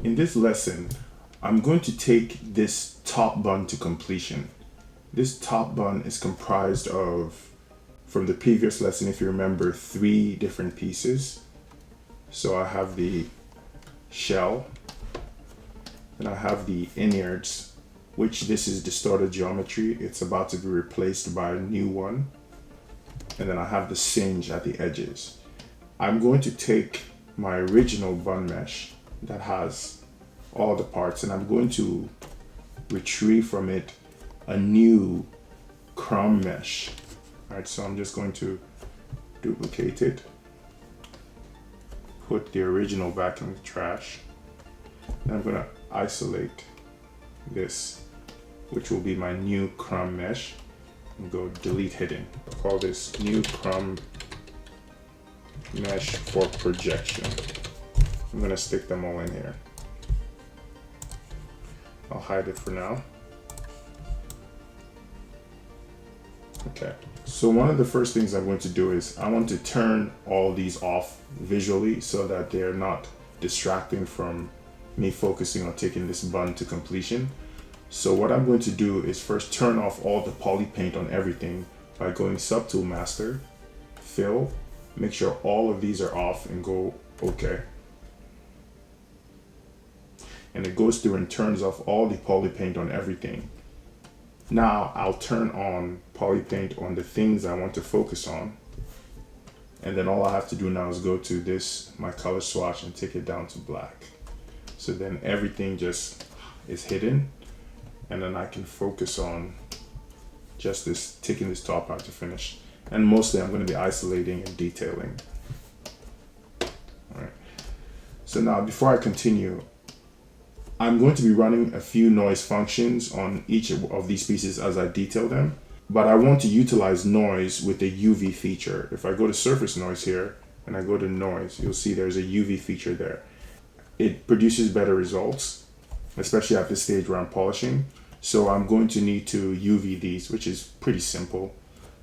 In this lesson, I'm going to take this top bun to completion. This top bun is comprised of, from the previous lesson, if you remember, 3 different pieces. So I have the shell, and I have the innards, which this is distorted geometry. It's about to be replaced by a new one. And then I have the singe at the edges. I'm going to take my original bun mesh that has all the parts, and I'm going to retrieve from it a new crumb mesh. All right, so I'm just going to duplicate it, put the original back in the trash, and I'm going to isolate this, which will be my new crumb mesh, and go delete hidden. I'll call this new crumb mesh for projection. I'm going to stick them all in here. I'll hide it for now. Okay, so one of the first things I'm going to do is I want to turn all these off visually so that they're not distracting from me focusing on taking this bun to completion. So what I'm going to do is first turn off all the poly paint on everything by going Subtool Master, Fill, make sure all of these are off and go OK. And it goes through and turns off all the poly paint on everything. Now I'll turn on poly paint on the things I want to focus on. And then all I have to do now is go to this, my color swatch, and take it down to black. So then everything just is hidden. And then I can focus on just this, taking this top out to finish. And mostly I'm going to be isolating and detailing. All right. So now before I continue, I'm going to be running a few noise functions on each of these pieces as I detail them, but I want to utilize noise with the UV feature. If I go to surface noise here and I go to noise, you'll see there's a UV feature there. It produces better results, especially at this stage where I'm polishing. So I'm going to need to UV these, which is pretty simple,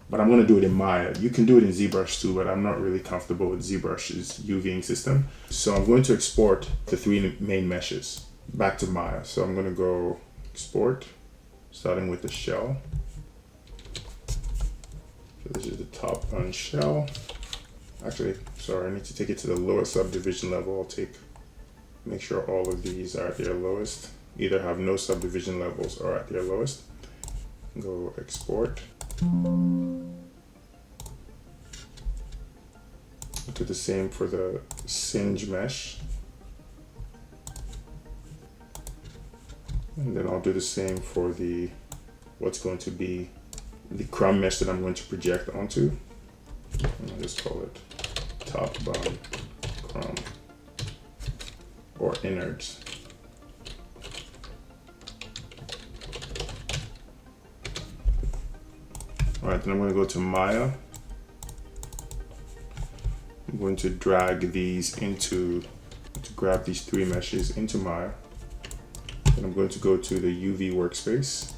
but I'm going to do it in Maya. You can do it in ZBrush too, but I'm not really comfortable with ZBrush's UVing system. So I'm going to export the 3 main meshes back to Maya. So I'm going to go export, starting with the shell. So this is the top bun shell. Actually, sorry, I need to take it to the lowest subdivision level. I'll make sure all of these are at their lowest. Either have no subdivision levels or at their lowest. Go export. Do the same for the singe mesh. And then I'll do the same for what's going to be the crumb mesh that I'm going to project onto. And I'll just call it top bun crumb or innards. All right, then I'm going to go to Maya. I'm going to drag these to grab these 3 meshes into Maya. And I'm going to go to the UV workspace,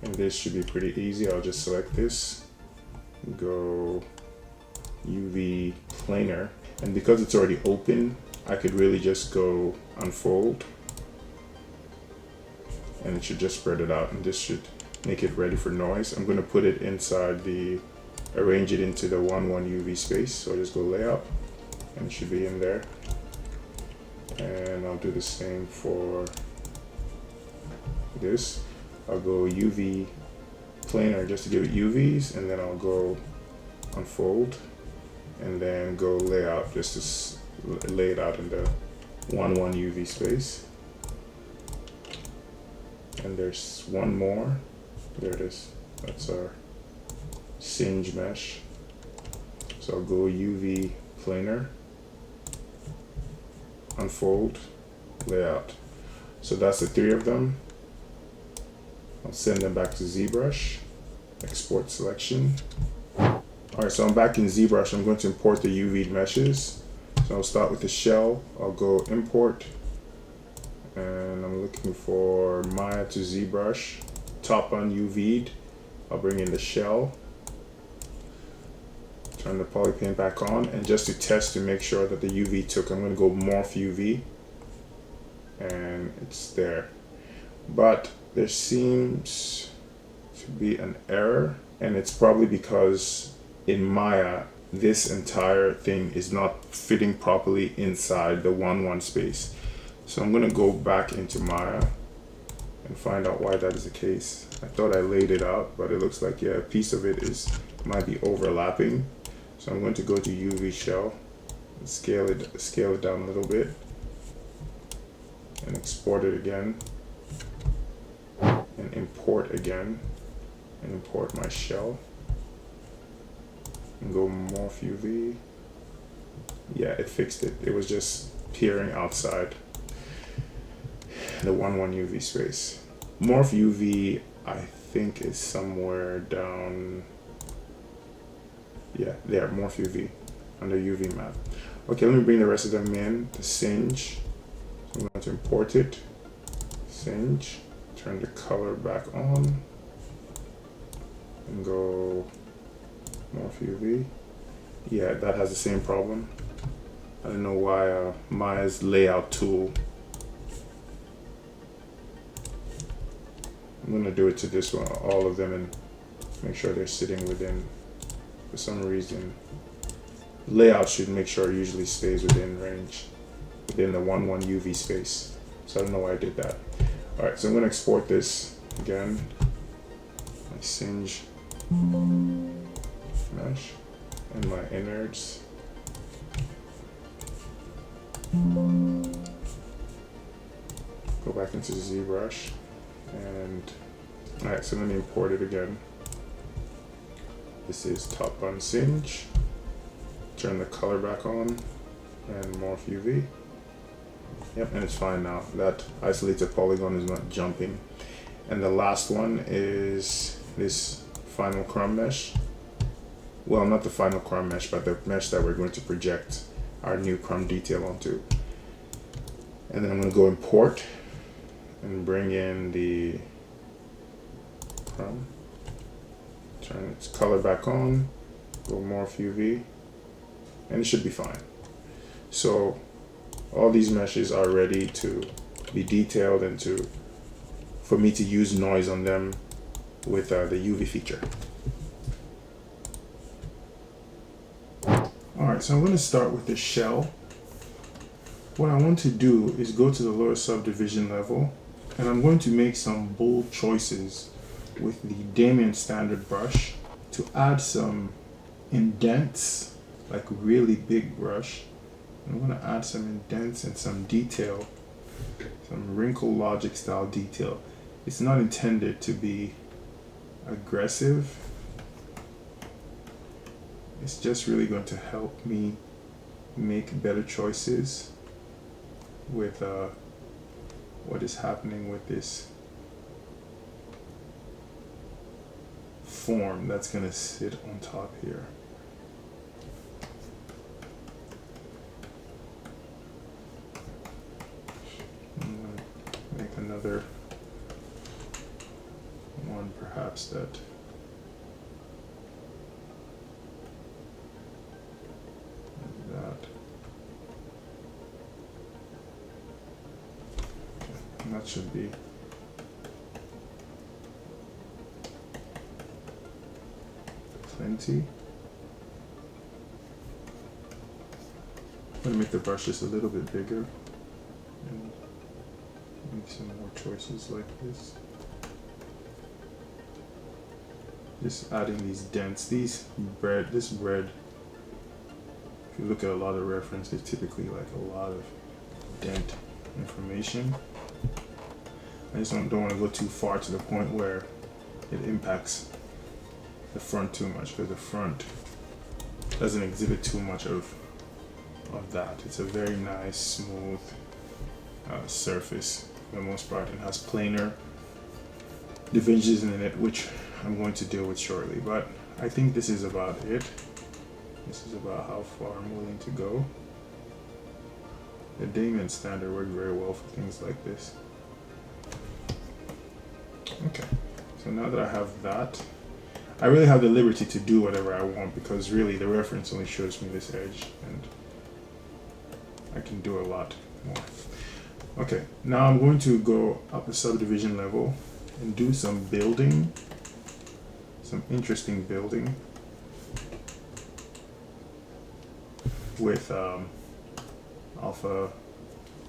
and this should be pretty easy. I'll just select this, go UV planar, and because it's already open, I could really just go unfold, and it should just spread it out, and this should make it ready for noise. I'm going to put it inside arrange it into the 1-1 UV space, so I'll just go layout, and it should be in there. And I'll do the same for this. I'll go UV planar just to give it UVs, and then I'll go unfold, and then go layout just to lay it out in the 1-1 UV space. And there's one more. There it is. That's our singe mesh. So I'll go UV planar, unfold, layout. So that's the 3 of them. I'll send them back to ZBrush, export selection. All right, so I'm back in ZBrush. I'm going to import the UV meshes. So I'll start with the shell. I'll go import, and I'm looking for Maya to ZBrush, top bun UV'd. I'll bring in the shell, turn the poly paint back on, and just to test to make sure that the UV took, I'm going to go morph UV. and it's there. But there seems to be an error, and it's probably because in Maya this entire thing is not fitting properly inside the 1-1 space. So I'm going to go back into Maya and find out why that is the case. I thought I laid it out, but it looks like, yeah, a piece of it might be overlapping. So I'm going to go to UV shell and scale it down a little bit and export it again and import again and import my shell and go morph UV. Yeah, it fixed it. It was just peering outside the 1-1 UV space. Morph UV, I think, is somewhere down. Yeah, there, morph UV under UV map. Okay, let me bring the rest of them in. The singe. So I'm going to import it. Singe. Turn the color back on. And go morph UV. Yeah, that has the same problem. I don't know why Maya's layout tool. I'm gonna do it to this one, all of them, and make sure they're sitting within. For some reason, layout should make sure it usually stays within range, within the 1-1 UV space. So I don't know why I did that. All right, so I'm gonna export this again. My singe mesh and my innards. Go back into ZBrush. And all right, so let me import it again. This is top bun singe. Turn the color back on and morph UV. Yep, and it's fine now. That isolated polygon is not jumping. And the last one is this final crumb mesh. Well, not the final crumb mesh, but the mesh that we're going to project our new crumb detail onto. And then I'm going to go import and bring in the crumb, turn its color back on, go morph UV, and it should be fine. So all these meshes are ready to be detailed and for me to use noise on them with the UV feature. Alright, so I'm going to start with the shell. What I want to do is go to the lower subdivision level, and I'm going to make some bold choices with the Damien standard brush to add some indents, like really big brush. I'm going to add some indents and some detail, some wrinkle logic style detail. It's not intended to be aggressive. It's just really going to help me make better choices with what is happening with this form that's going to sit on top here. I'm going to make another one perhaps that that should be plenty. I'm going to make the brush just a little bit bigger and make some more choices like this. Just adding these dents, this bread, if you look at a lot of references, typically like a lot of dent information. I just don't want to go too far to the point where it impacts the front too much, because the front doesn't exhibit too much of that. It's a very nice, smooth surface for the most part, and has planar divisions in it, which I'm going to deal with shortly. But I think this is about it. This is about how far I'm willing to go. The Damien standard worked very well for things like this. Okay, so now that I have that, I really have the liberty to do whatever I want, because really the reference only shows me this edge and I can do a lot more. Okay, now I'm going to go up a subdivision level and do some building, some interesting building with alpha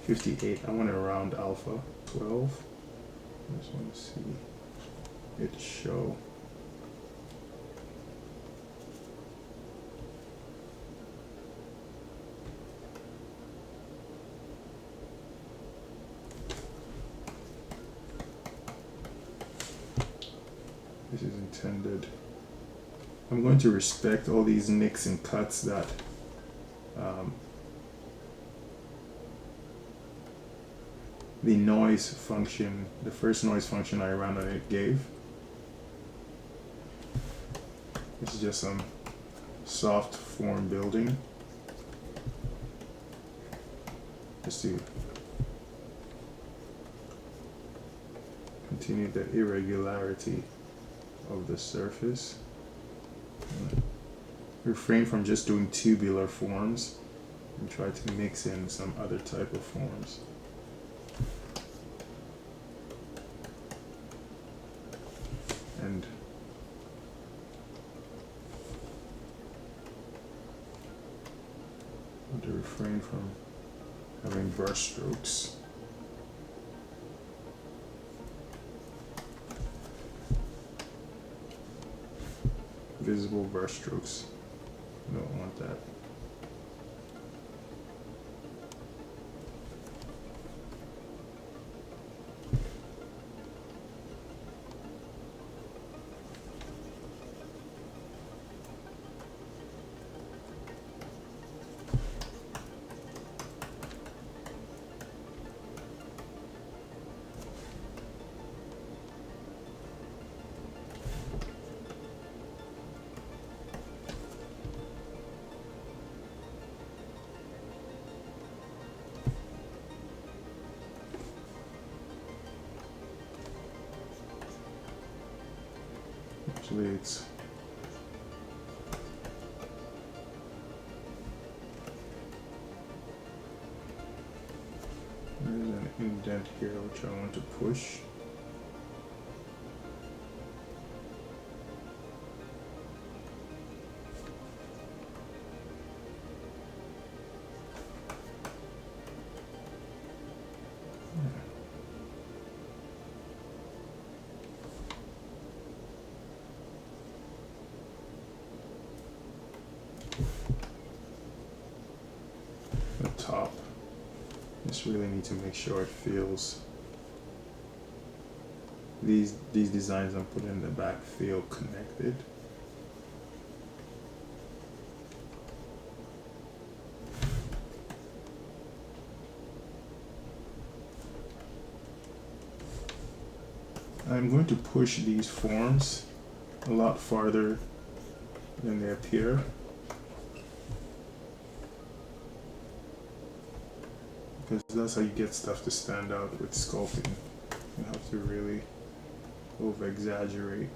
58. I want to round alpha 12. I just want to see it show. This is intended. I'm going to respect all these nicks and cuts that the noise function, the first noise function I ran on it gave. This is just some soft form building. Just to continue the irregularity of the surface. Refrain from just doing tubular forms and try to mix in some other type of forms. And want to refrain from having brush strokes. Visible brush strokes. I don't want that. Actually, it's there's an indent here which I want to push. The top. Just really need to make sure it feels. These designs I'm putting in the back feel connected. I'm going to push these forms a lot farther than they appear. Because that's how you get stuff to stand out with sculpting. You have to really over exaggerate.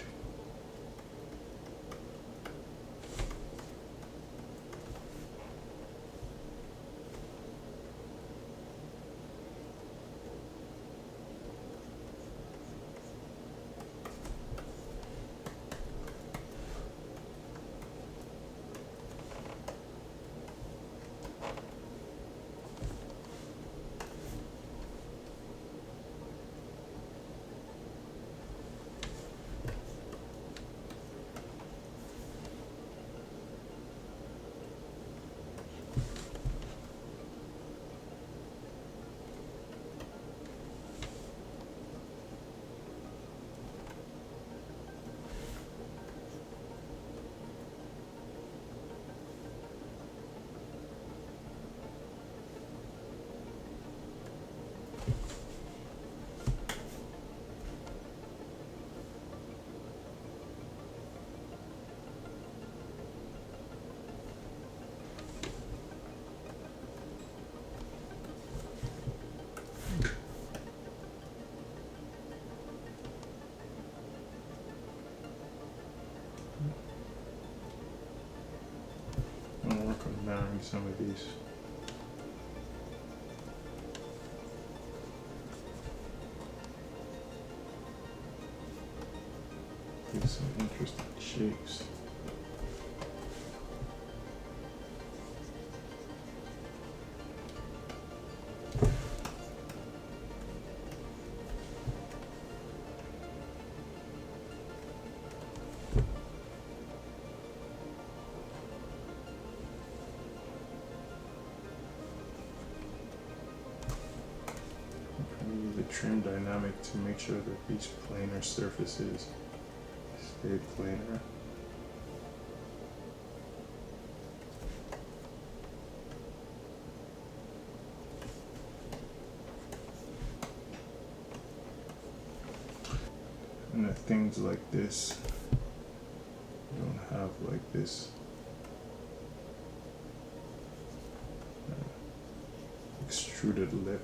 I'll work on marrying some of these. give some interesting shapes. Trim dynamic to make sure that these planar surfaces stay planar. And that things like this don't have like this extruded lip.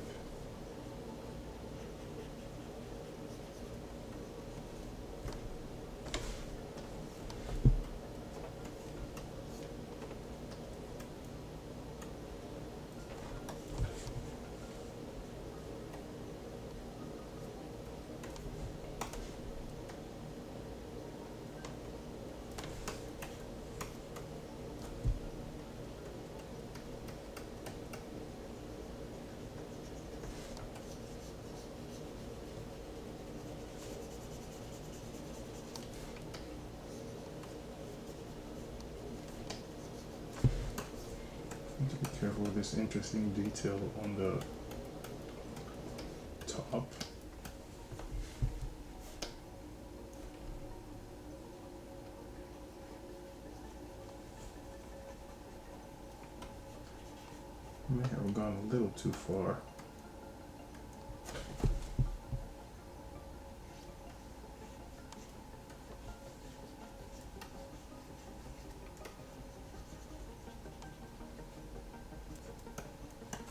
Be careful with this interesting detail on the top. May have gone a little too far.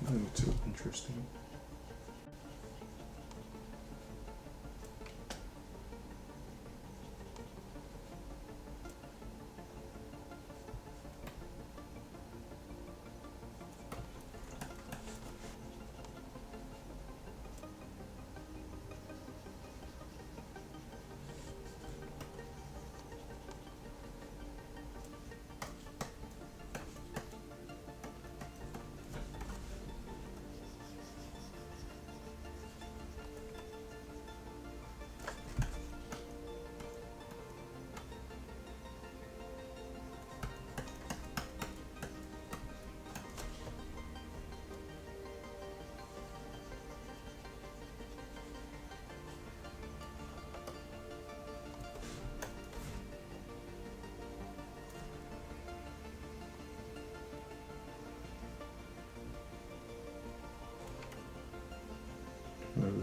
A little too interesting.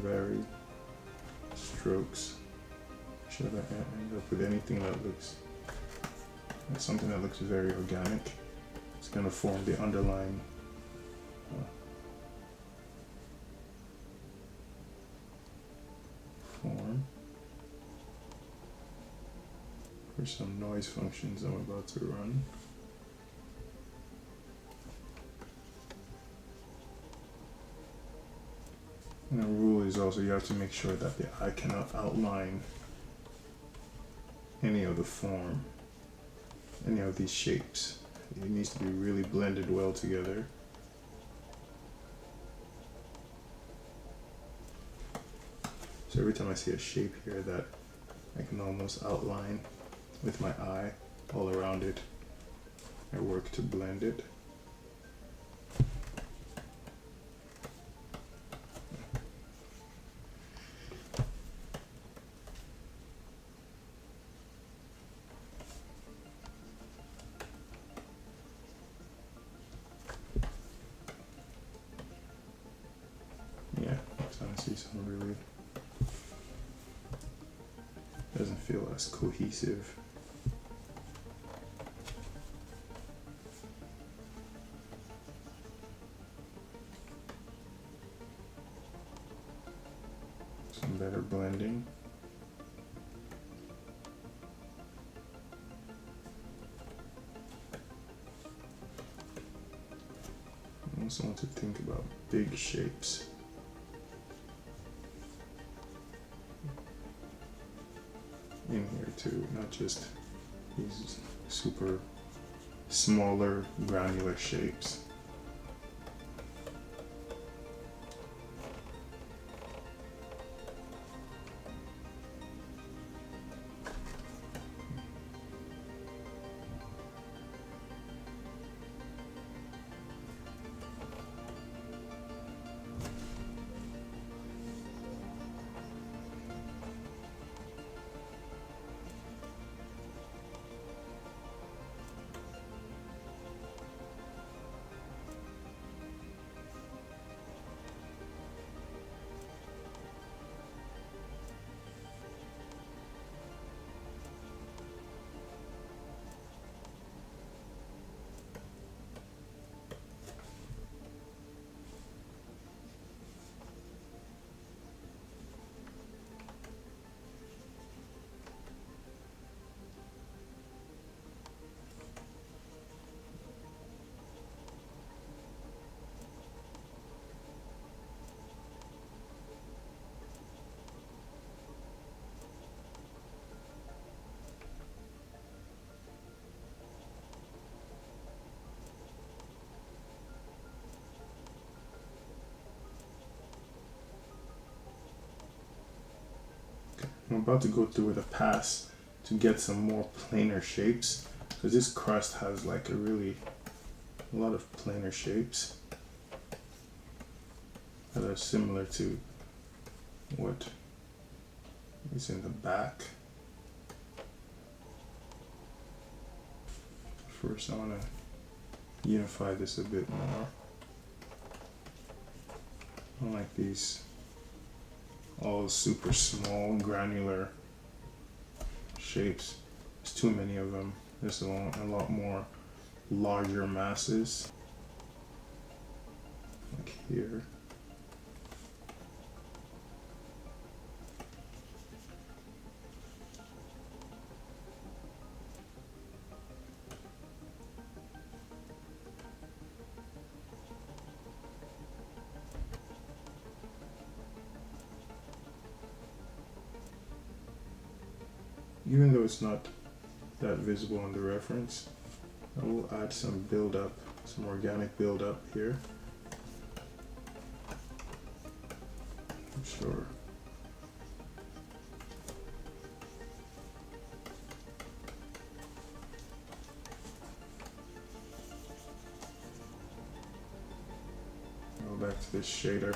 Varied strokes. Should I end up with anything that looks like something that looks very organic? It's going to form the underlying form for some noise functions I'm about to run. And the rule is also you have to make sure that the eye cannot outline any of the form, any of these shapes. It needs to be really blended well together. So every time I see a shape here that I can almost outline with my eye all around it, I work to blend it. Some really doesn't feel as cohesive. Some better blending. I also want to think about big shapes. in here too, not just these super smaller granular shapes. I'm about to go through with a pass to get some more planar shapes, because this crust has like a lot of planar shapes that are similar to what is in the back. First I want to unify this a bit more. I like these all super small granular shapes. There's too many of them. There's a lot more larger masses like here. Even though it's not that visible on the reference, I will add some build-up, some organic build-up here. I'm sure. Go back to this shader.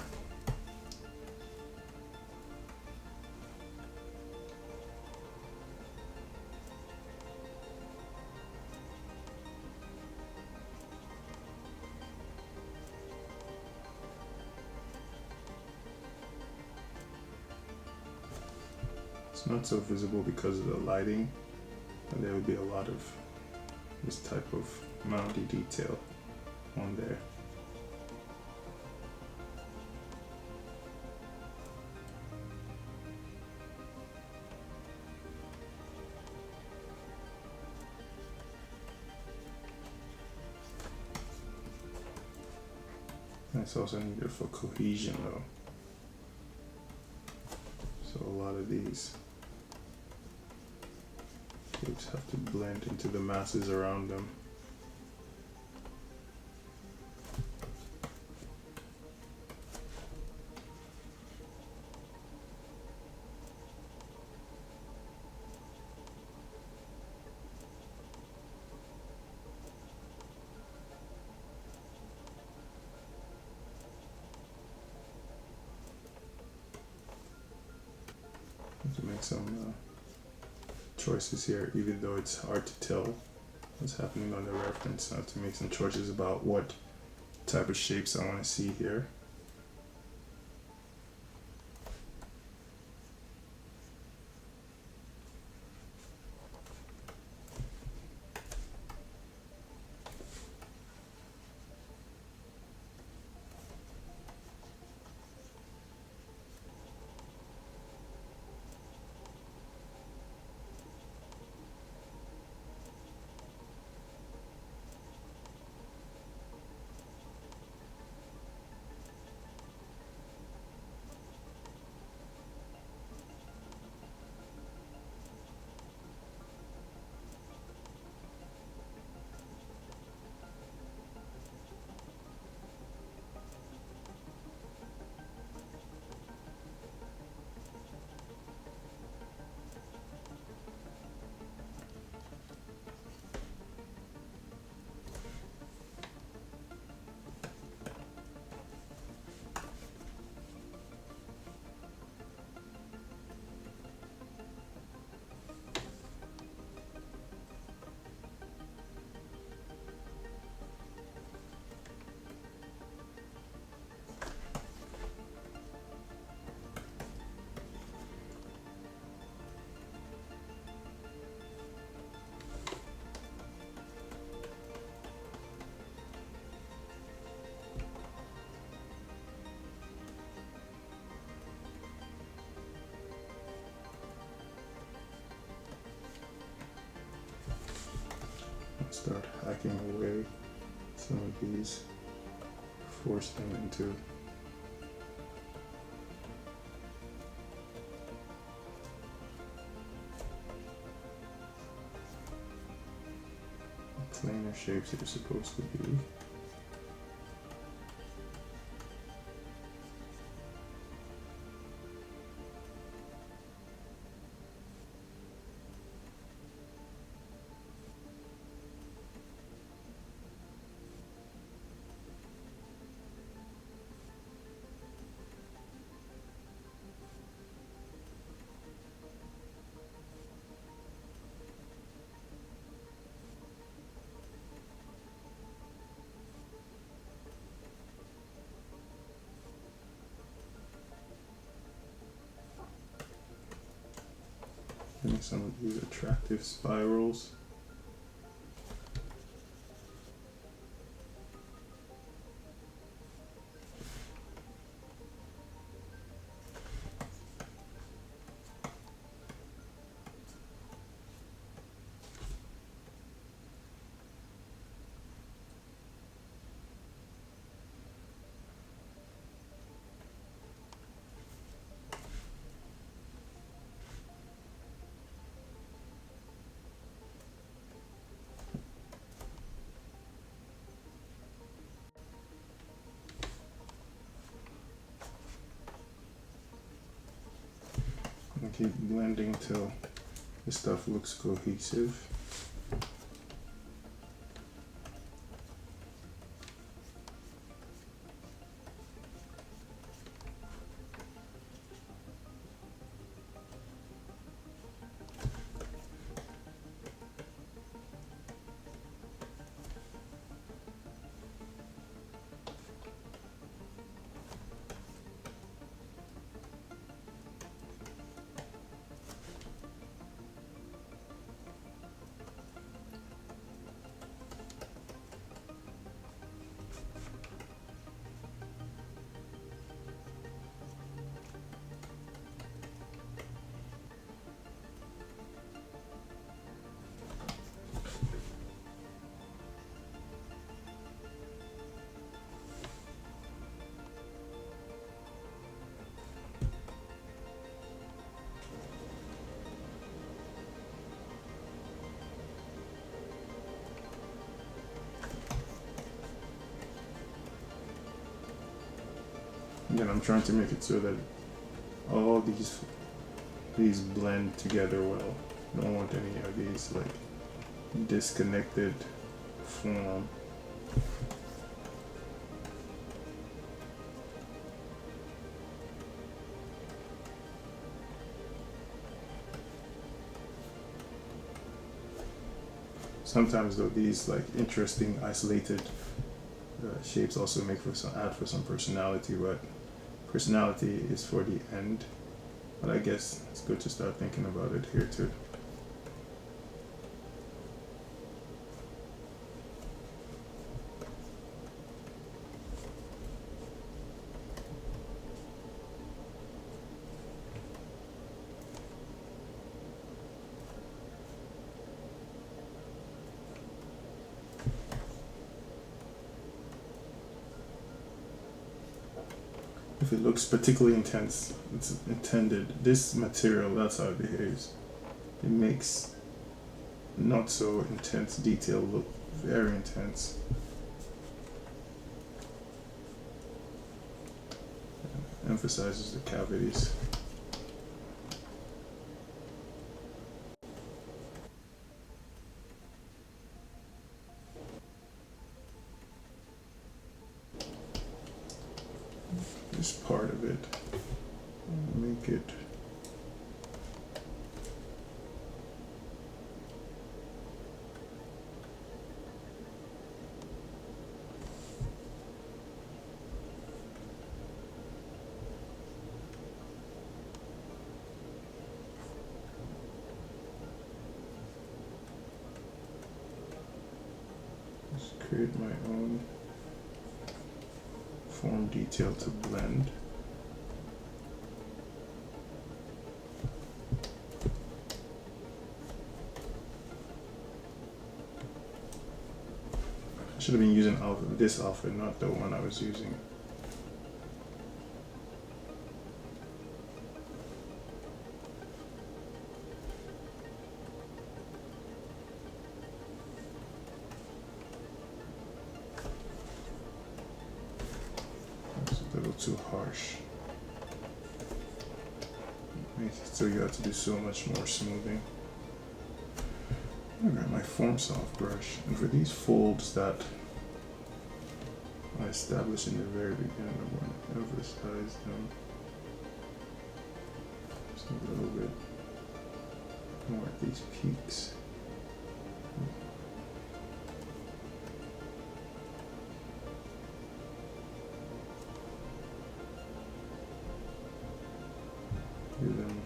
It's not so visible because of the lighting, and there will be a lot of this type of moundy detail on there. That's also needed for cohesion though. So a lot of these shapes have to blend into the masses around them. To make some choices here, even though it's hard to tell what's happening on the reference. I have to make some choices about what type of shapes I want to see here. start hacking away some of these, force them into planar shapes they're supposed to be. And some of these attractive spirals. And keep blending till the stuff looks cohesive. Again, I'm trying to make it so that all these blend together well. I don't want any of these like disconnected form. Sometimes though these like interesting isolated shapes also make for some add for some personality, but personality is for the end. But I guess it's good to start thinking about it here too. If it looks particularly intense, it's intended. This material, that's how it behaves. It makes not so intense detail look very intense. Emphasizes the cavities. This part of it, make it just create my own form detail to blend. should have been using this outfit, not the one I was using. It's a little too harsh. So you have to do so much more smoothing. I'm gonna grab my form soft brush, and for these folds that I established in the very beginning, I want to emphasize them just a little bit more at these peaks. Give them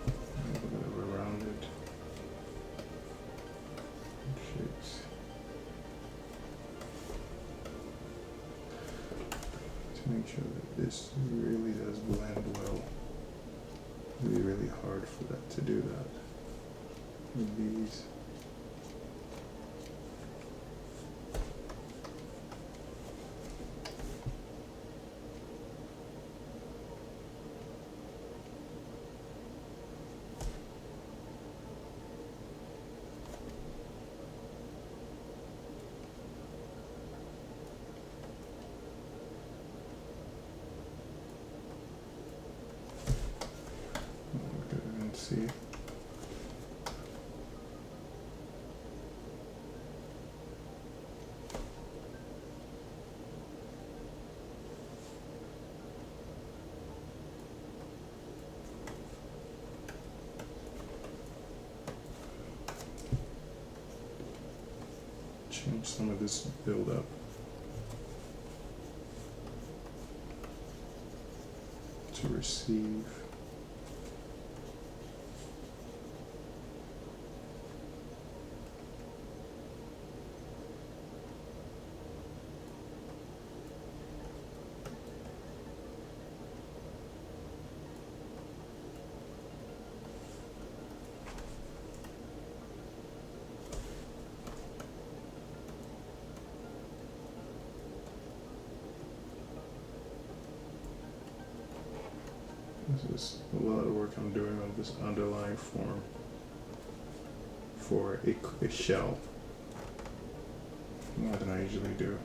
a little bit of a rounded shapes. To make sure that this really does blend well. It'll be really hard for that to do that with these. See. Change some of this build up to receive. This is a lot of work I'm doing on this underlying form for a shell, more than I usually do.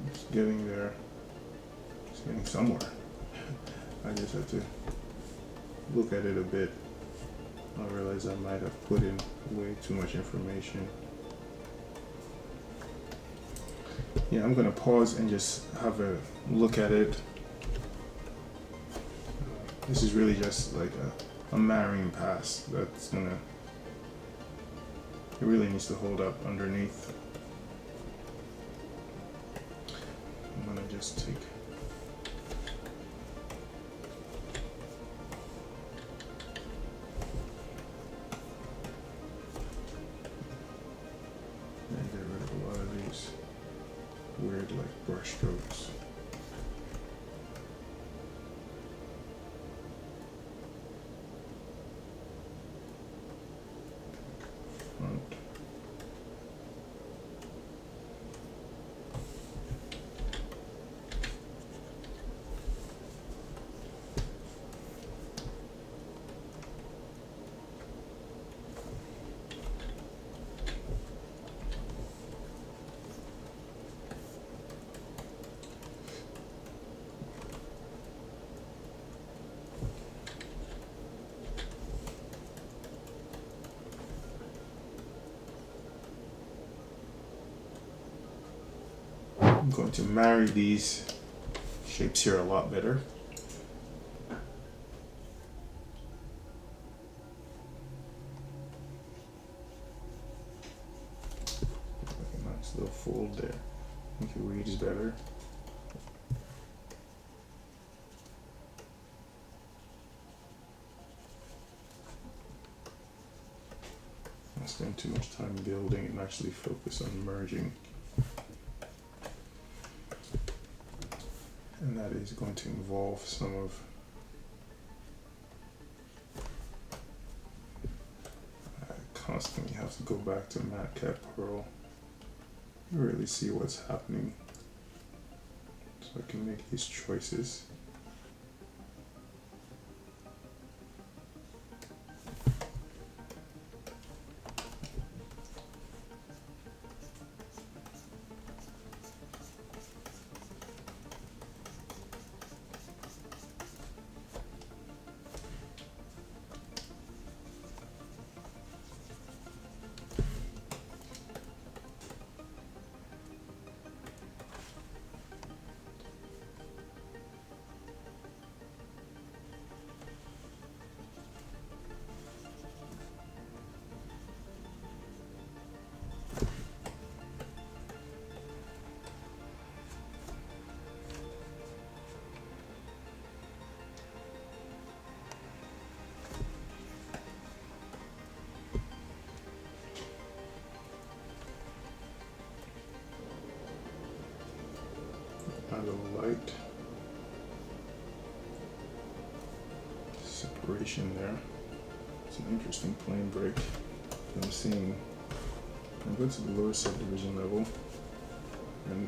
It's getting there. It's getting somewhere. I just have to look at it a bit. I realize I might have put in way too much information. Yeah, I'm gonna pause and just have a look at it. This is really just like a marrying pass that's gonna, it really needs to hold up underneath. I'm gonna just take weird like brush strokes. Front. I'm going to marry these shapes here a lot better. Like a nice little fold there. I think it reads better. spend too much time building and actually focus on merging. And that is going to involve some of I constantly have to go back to matcat pearl to really see what's happening so I can make these choices. Add a light separation there. It's an interesting plane break. I'm seeing, I'm going to the lower subdivision level and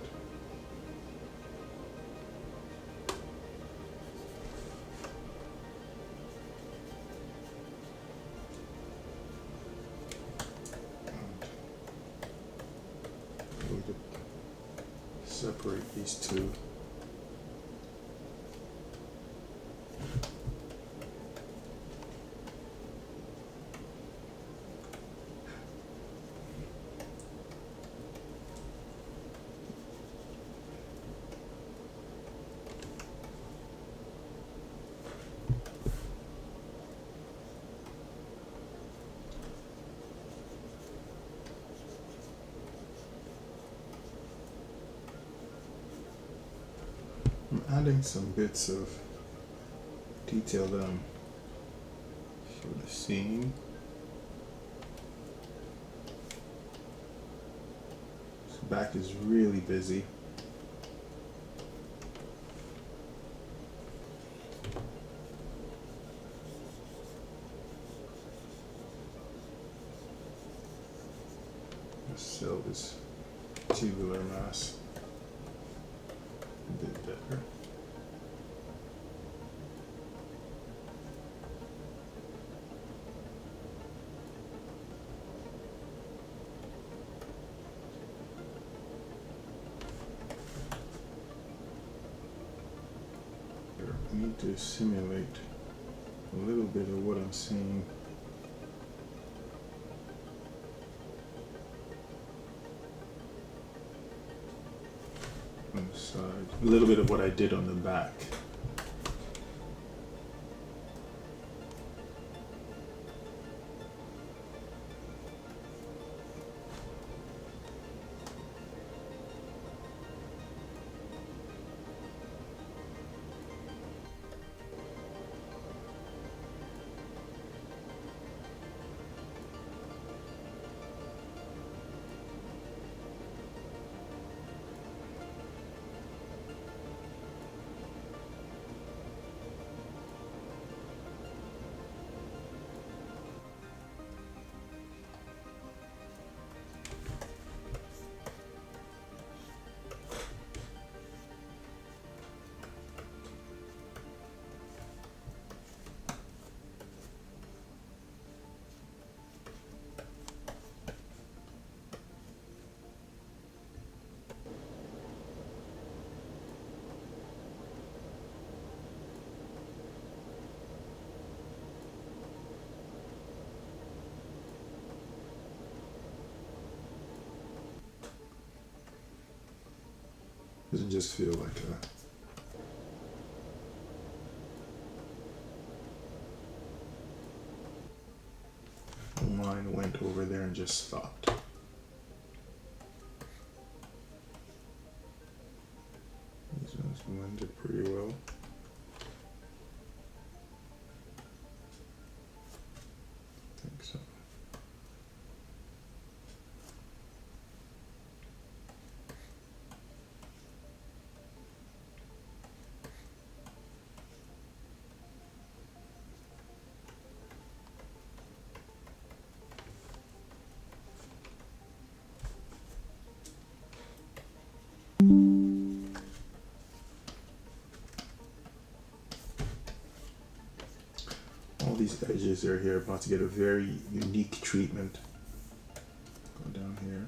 going to separate these two. I'm adding some bits of detail that I'm sort of seeing. This back is really busy. This cell is tubular mass. A bit better. I need to simulate a little bit of what I'm seeing. On the side, a little bit of what I did on the back. Doesn't just feel like a line went over there and just stopped. These ones blended pretty well. I think so. edges. They're here, about to get a very unique treatment. Go down here.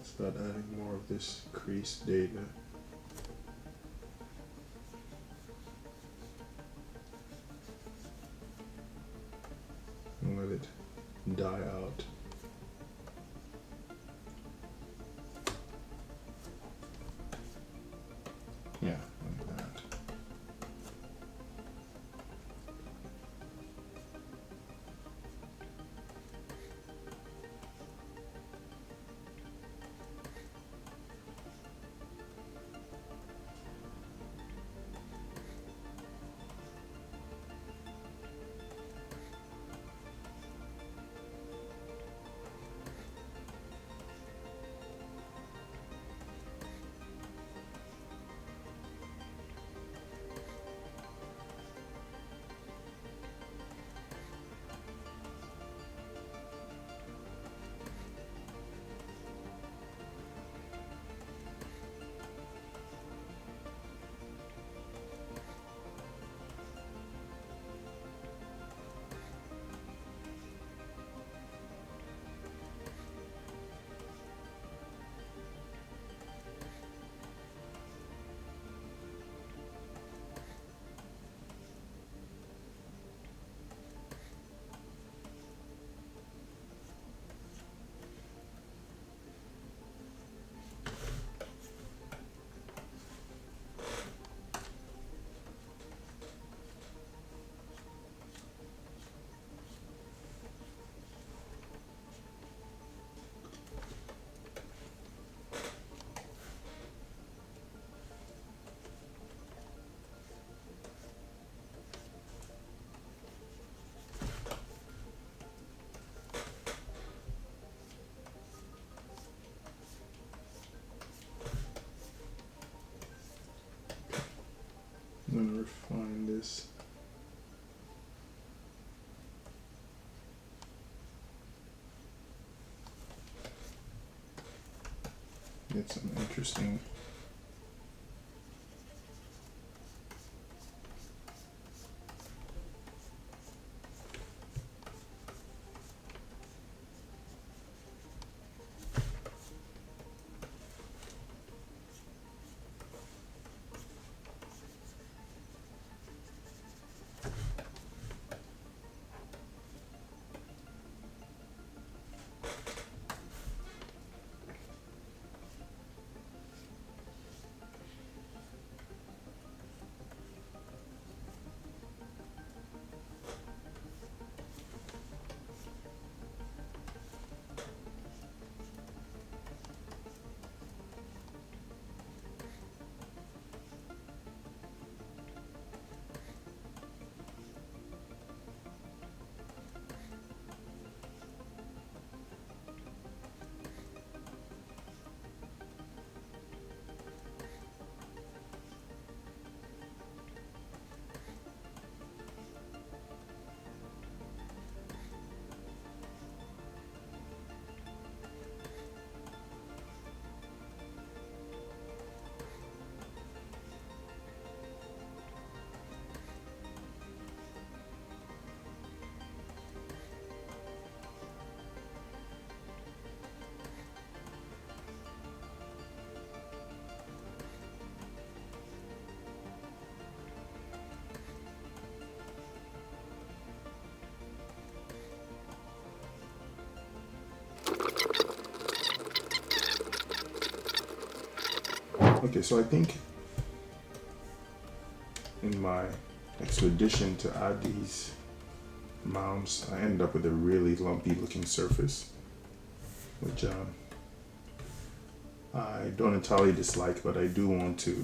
Start adding more of this crease data. And let it die out. Yeah, like that. I'm gonna refine this. Get some interesting Okay, so I think in my expedition to add these mounds, I ended up with a really lumpy looking surface, which I don't entirely dislike, but I do want to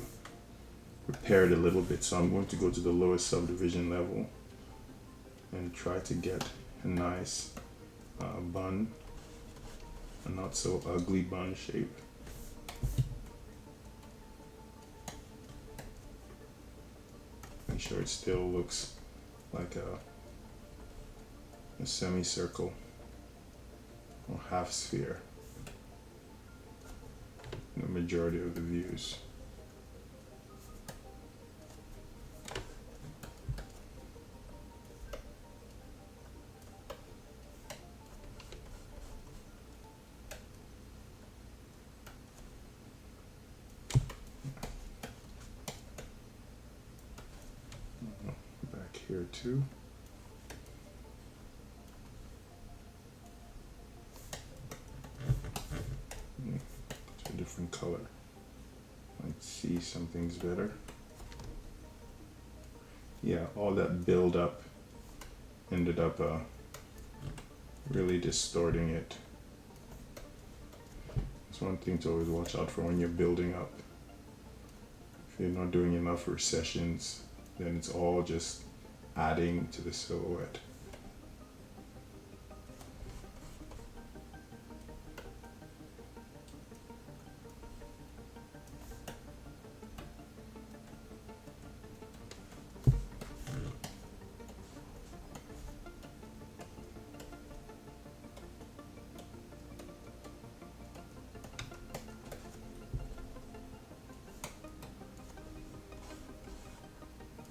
repair it a little bit. So I'm going to go to the lowest subdivision level and try to get a nice bun, a not so ugly bun shape. Make sure it still looks like a semicircle or half sphere in the majority of the views. here too. It's a different color. Let's see, something's better. Yeah, all that build up ended up really distorting it. It's one thing to always watch out for when you're building up. If you're not doing enough recessions, then it's all just adding to the silhouette.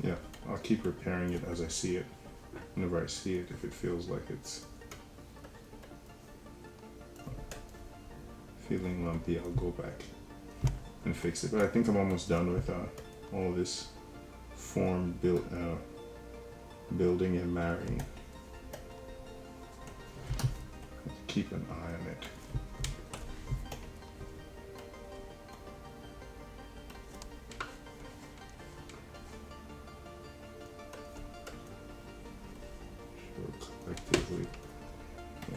Yeah, I'll keep repairing it as I see it. Whenever I see it, if it feels like it's feeling lumpy, I'll go back and fix it. But I think I'm almost done with all this form building and marrying. Keep an eye on it. Collectively. Yeah.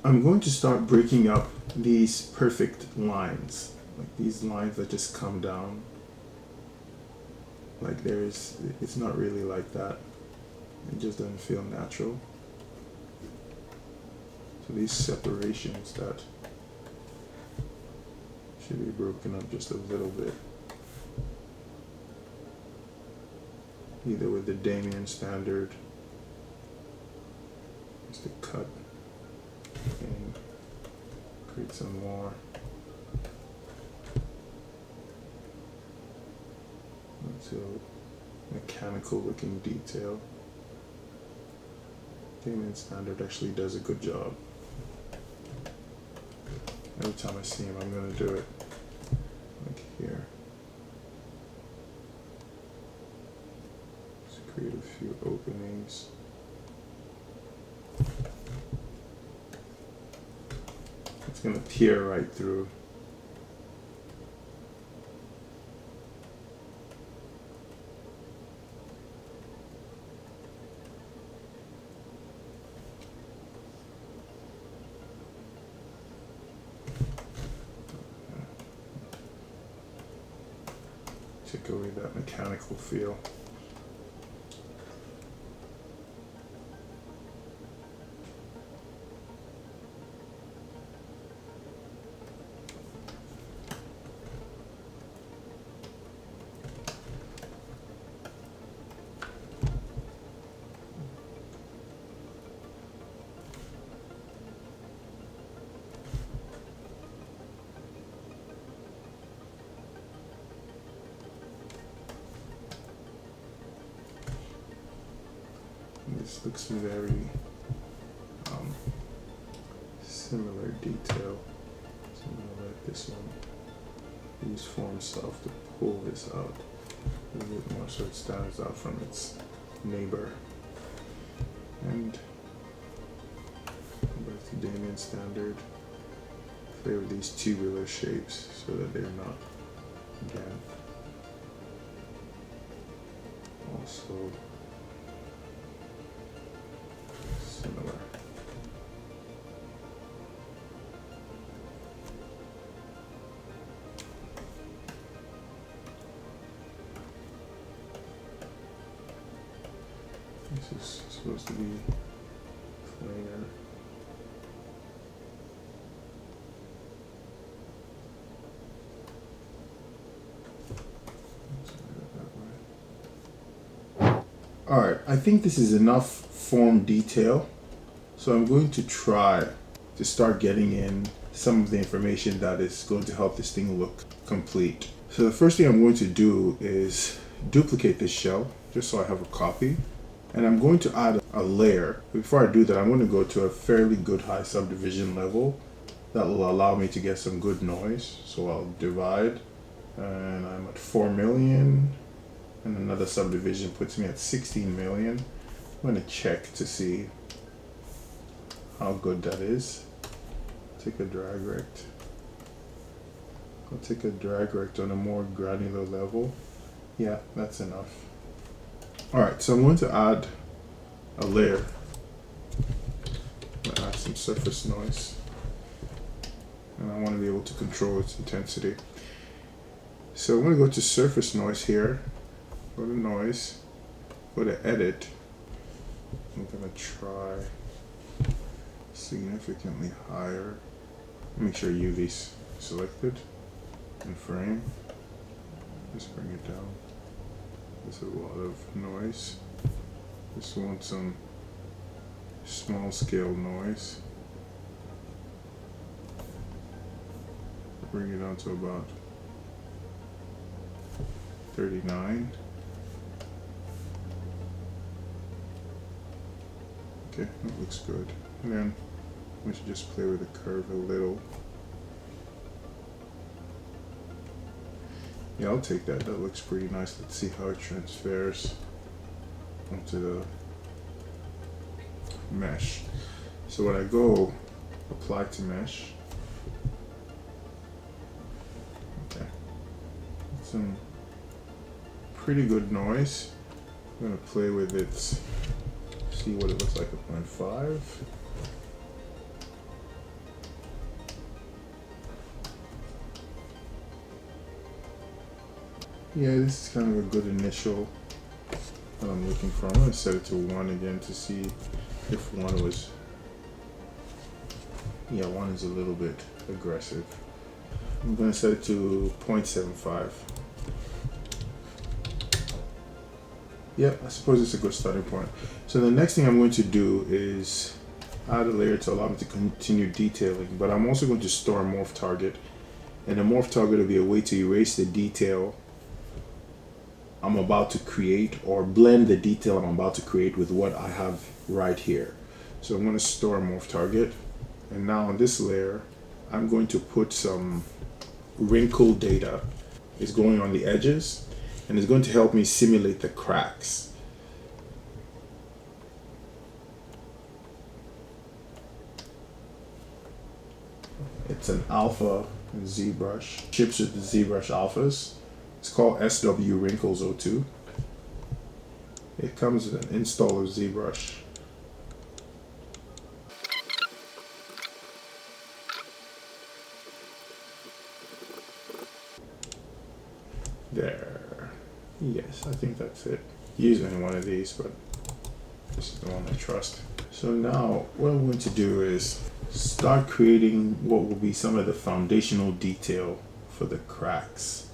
I'm going to start breaking up these perfect lines, like these lines that just come down. Like it's not really like that. It just doesn't feel natural. So these separations that should be broken up just a little bit. Either with the Damien standard, just to cut and create some more. So mechanical looking detail. Damien standard actually does a good job. Every time I see him, I'm gonna do it like here. Just create a few openings. It's gonna peer right through. Take away that mechanical feel. This looks very similar detail. So I'm gonna let this one use form self to pull this out a little bit more so it stands out from its neighbor. And back to Damien standard. Play with these tubular shapes so that they're not, again, also similar. This is supposed to be plainer. Alright, I think this is enough form detail. So I'm going to try to start getting in some of the information that is going to help this thing look complete. So the first thing I'm going to do is duplicate this shell just so I have a copy. And I'm going to add a layer. Before I do that, I'm going to go to a fairly good high subdivision level that will allow me to get some good noise. So I'll divide, and I'm at 4 million, and another subdivision puts me at 16 million. I'm going to check to see how good that is. Take a drag rect. I'll take a drag rect on a more granular level. Yeah, that's enough. Alright, so I'm going to add a layer. I'm going to add some surface noise. And I want to be able to control its intensity. So I'm going to go to surface noise here. Go to noise. Go to edit. I'm going to try significantly higher. Make sure UV's selected. And frame. Just bring it down. There's a lot of noise. Just want some small scale noise. Bring it down to about 39. Okay, that looks good. And then we should just play with the curve a little. Yeah, I'll take that. That looks pretty nice. Let's see how it transfers onto the mesh. So when I go apply to mesh, okay, some pretty good noise. I'm gonna play with it, see what it looks like at 0.5. Yeah, this is kind of a good initial that I'm looking for. I'm going to set it to 1 again to see if 1 was, yeah, 1 is a little bit aggressive. I'm going to set it to 0.75. Yeah, I suppose it's a good starting point. So the next thing I'm going to do is add a layer to allow me to continue detailing, but I'm also going to store a morph target. And a morph target will be a way to erase the detail I'm about to create, or blend the detail I'm about to create with what I have right here. So I'm going to store a morph target, and now on this layer I'm going to put some wrinkle data. It's going on the edges and it's going to help me simulate the cracks. It's an alpha ZBrush, ships with the ZBrush alphas. It's called SW Wrinkles 02. It comes with an install of ZBrush. There. Yes, I think that's it. Use any one of these, but this is the one I trust. So now what I'm going to do is start creating what will be some of the foundational detail for the cracks.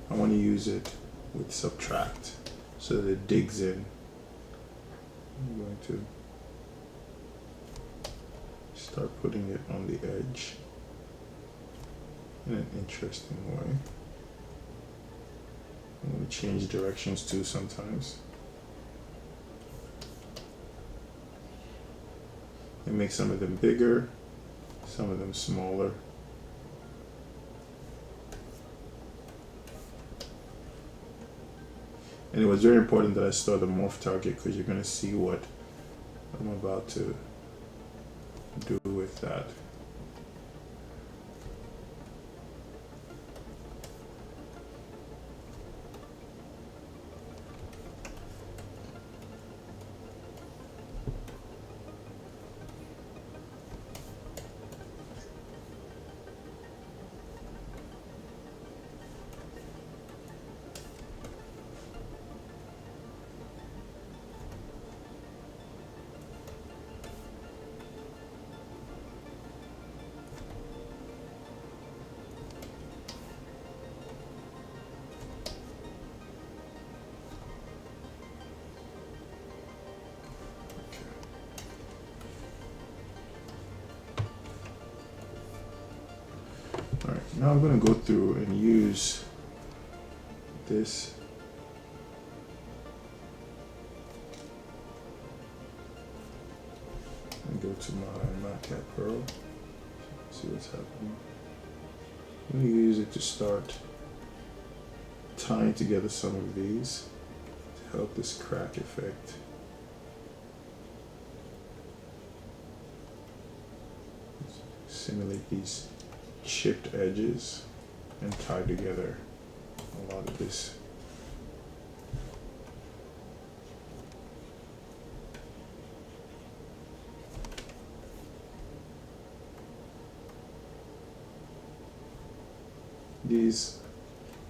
I want to use it with subtract so that it digs in. I'm going to start putting it on the edge in an interesting way. I'm going to change directions too sometimes. And make some of them bigger, some of them smaller. And it was very important that I store the morph target because you're going to see what I'm about to do with that. Now I'm going to go through and use this. And go to my MatCat Pro. See what's happening. I'm going to use it to start tying together some of these to help this crack effect. Simulate these chipped edges and tie together a lot of this.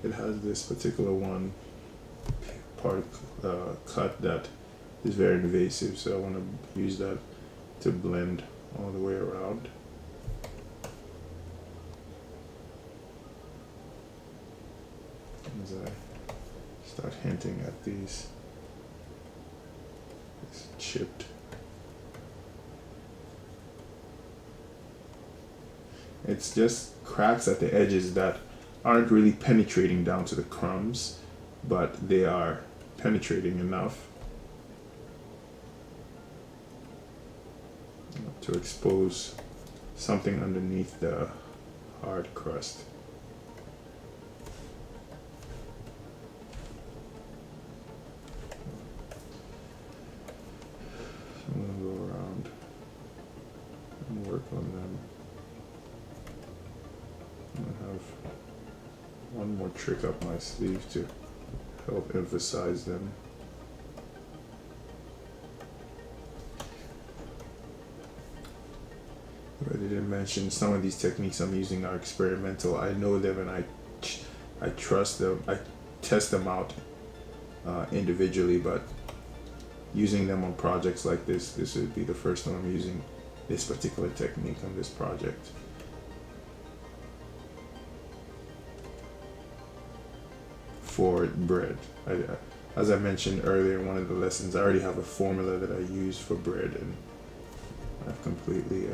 It has this particular one part cut that is very invasive, so I want to use that to blend all the way around. As I start hinting at these, it's chipped. It's just cracks at the edges that aren't really penetrating down to the crumbs, but they are penetrating enough to expose something underneath the hard crust. I'm going to go around and work on them. I'm going to have one more trick up my sleeve to help emphasize them. But I didn't mention some of these techniques I'm using are experimental. I know them and I trust them. I test them out individually, but using them on projects like this would be the first time I'm using this particular technique on this project. For bread, as I mentioned earlier in one of the lessons, I already have a formula that I use for bread, and I've completely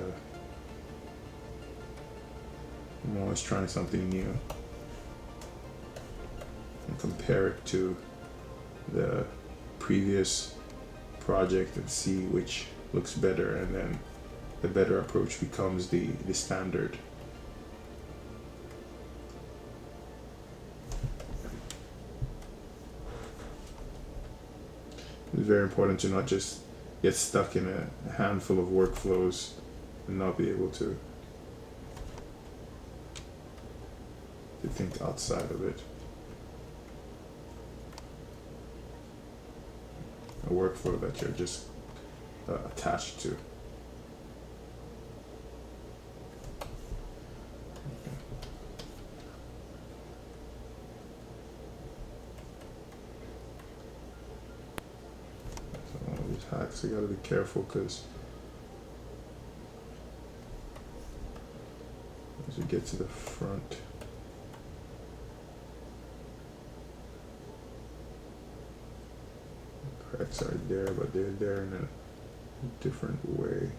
I'm always trying something new and compare it to the previous project and see which looks better, and then the better approach becomes the standard. It's very important to not just get stuck in a handful of workflows and not be able to think outside of it. A workflow that you're just attached to. Hacks, you gotta be careful because as we get to the front, the cracks are there, but they're there in a different way.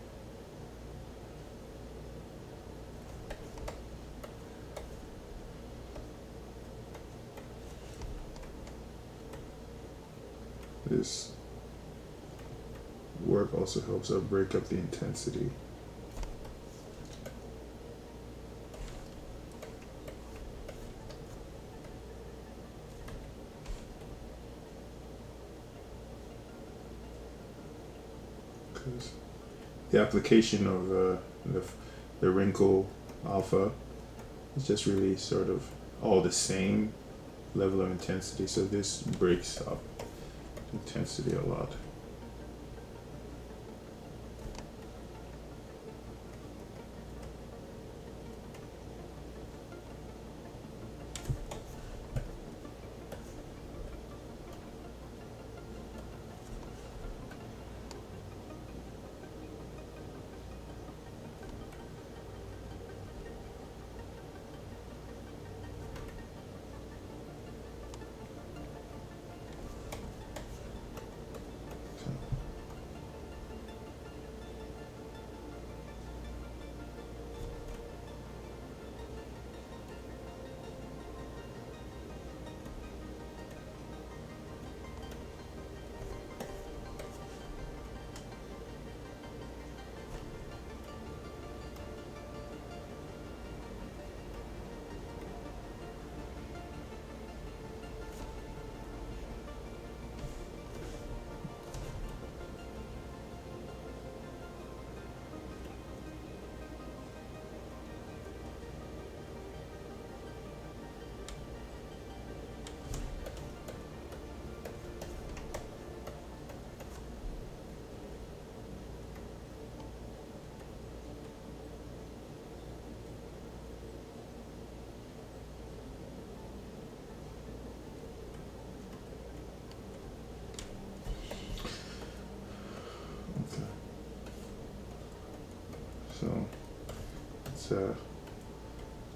This work also helps us break up the intensity. Because the application of the wrinkle alpha is just really sort of all the same level of intensity, so this breaks up intensity a lot.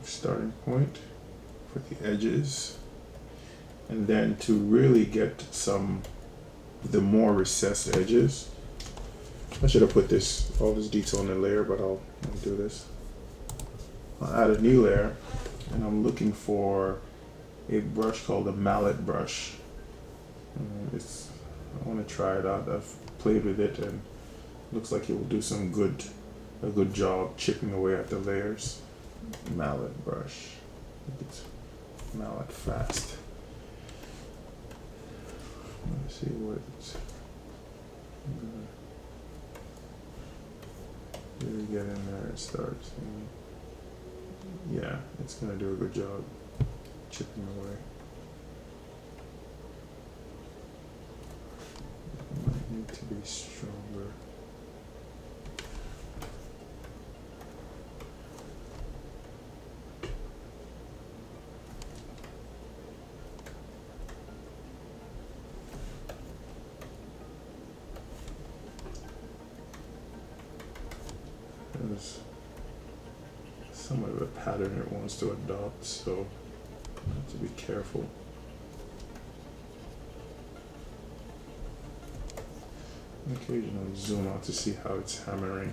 starting point for the edges. And then to really get the more recessed edges, I should have put all this detail in the layer, but I'll do this. I'll add a new layer, and I'm looking for a brush called a mallet brush. I want to try it out. I've played with it, and it looks like it will do a good job chipping away at the layers. Mallet brush. It's mallet fast. Let's see what it's really get in there. It starts. Yeah, it's gonna do a good job chipping away. It might need to be stronger. There's somewhat of a pattern it wants to adopt, so I have to be careful. Occasionally zoom out to see how it's hammering.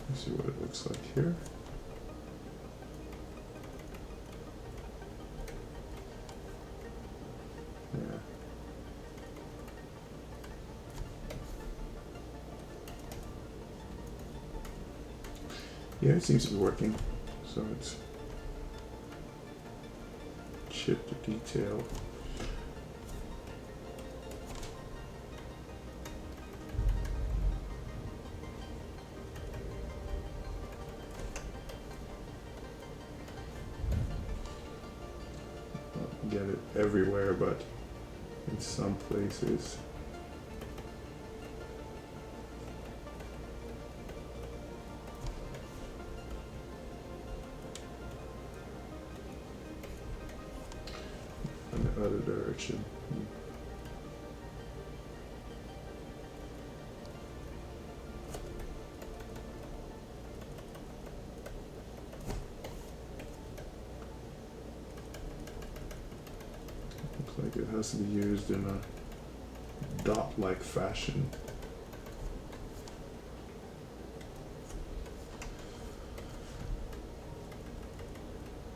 Let's see what it looks like here. Yeah. Yeah, it seems to be working. So it's chip to detail. Don't get it everywhere, but in some places. In the other direction. Looks like it has to be used in a dot-like fashion.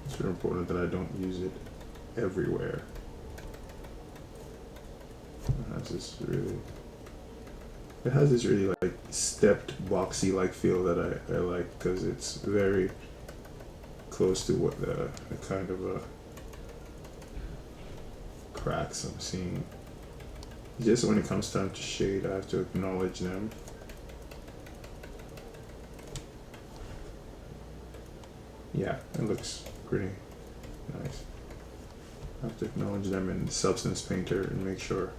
It's very important that I don't use it everywhere. It has this really like stepped boxy like feel that I like, because it's very close to what the kind of cracks I'm seeing. Just when it comes time to shade, I have to acknowledge them. Yeah, it looks pretty nice. I have to acknowledge them in Substance Painter and make sure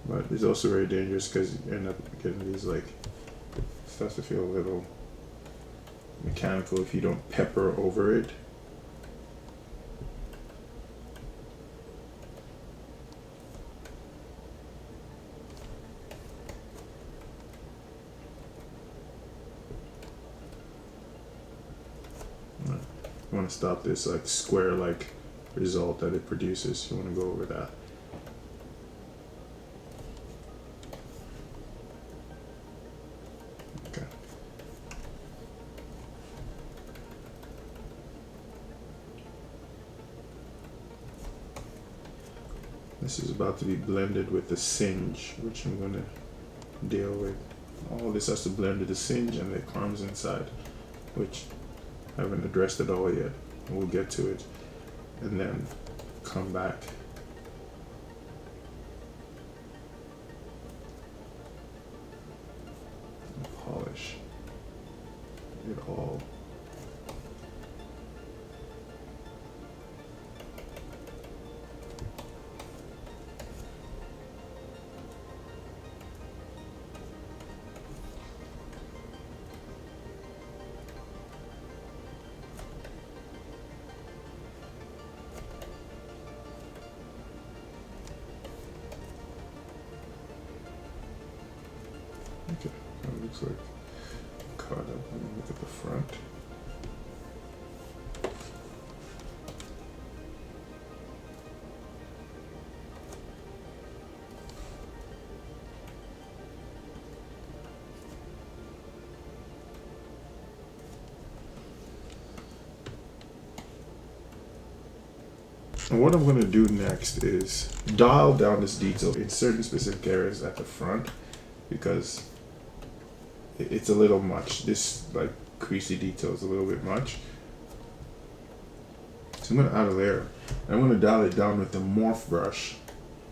but it's also very dangerous because you end up getting these like, it starts to feel a little mechanical if you don't pepper over it. You want to stop this like square like result that it produces. You want to go over that. Okay. This is about to be blended with the singe, which I'm going to deal with. All this has to blend with the singe and the crumbs inside, which I haven't addressed it all yet. We'll get to it and then come back. And polish it all. looks like caught up. Let me look at the front. And what I'm going to do next is dial down this detail in certain specific areas at the front, because it's a little much. This like creasy detail is a little bit much. So I'm going to add a layer. I'm going to dial it down with the morph brush,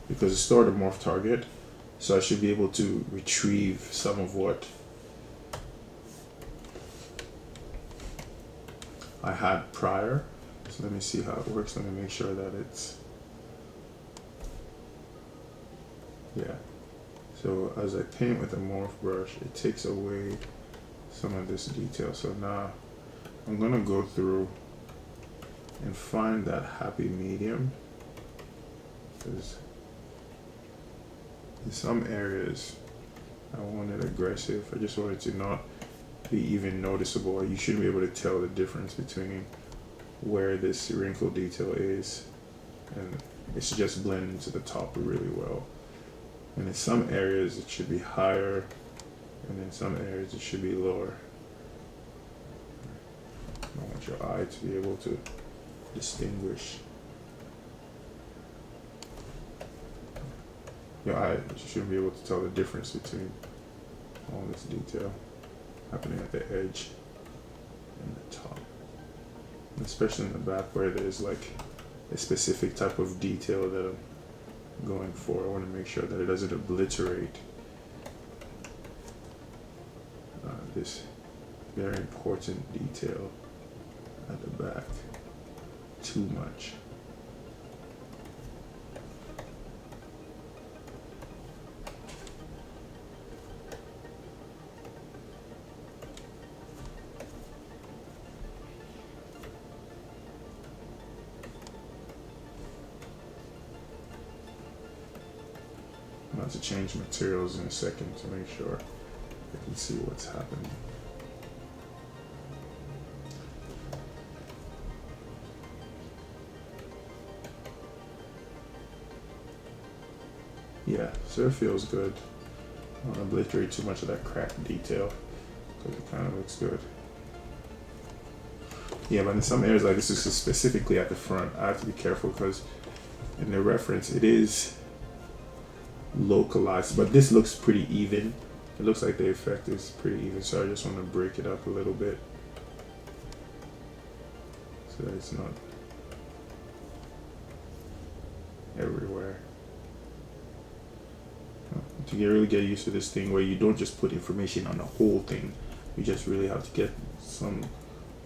because it's stored a morph target. So I should be able to retrieve some of what I had prior. So let me see how it works. Let me make sure that it's, yeah. So as I paint with the morph brush, it takes away some of this detail. So now I'm gonna go through and find that happy medium, because in some areas I want it aggressive. I just want it to not be even noticeable. You should be able to tell the difference between where this wrinkle detail is, and it's just blending into the top really well. And in some areas it should be higher, and in some areas it should be lower. I want your eye to be able to distinguish. Your eye should be able to tell the difference between all this detail happening at the edge and the top. Especially in the back where there's like a specific type of detail that I'm going for. I want to make sure that it doesn't obliterate this very important detail at the back too much. I'm about to change materials in a second to make sure I can see what's happening. Yeah, so it feels good. I don't obliterate too much of that cracked detail, because it kind of looks good. Yeah, but in some areas like this is specifically at the front, I have to be careful because in the reference it is localized, but this looks pretty even. It looks like the effect is pretty even, so I just want to break it up a little bit so that it's not everywhere. To really get used to this thing where you don't just put information on the whole thing, you just really have to get some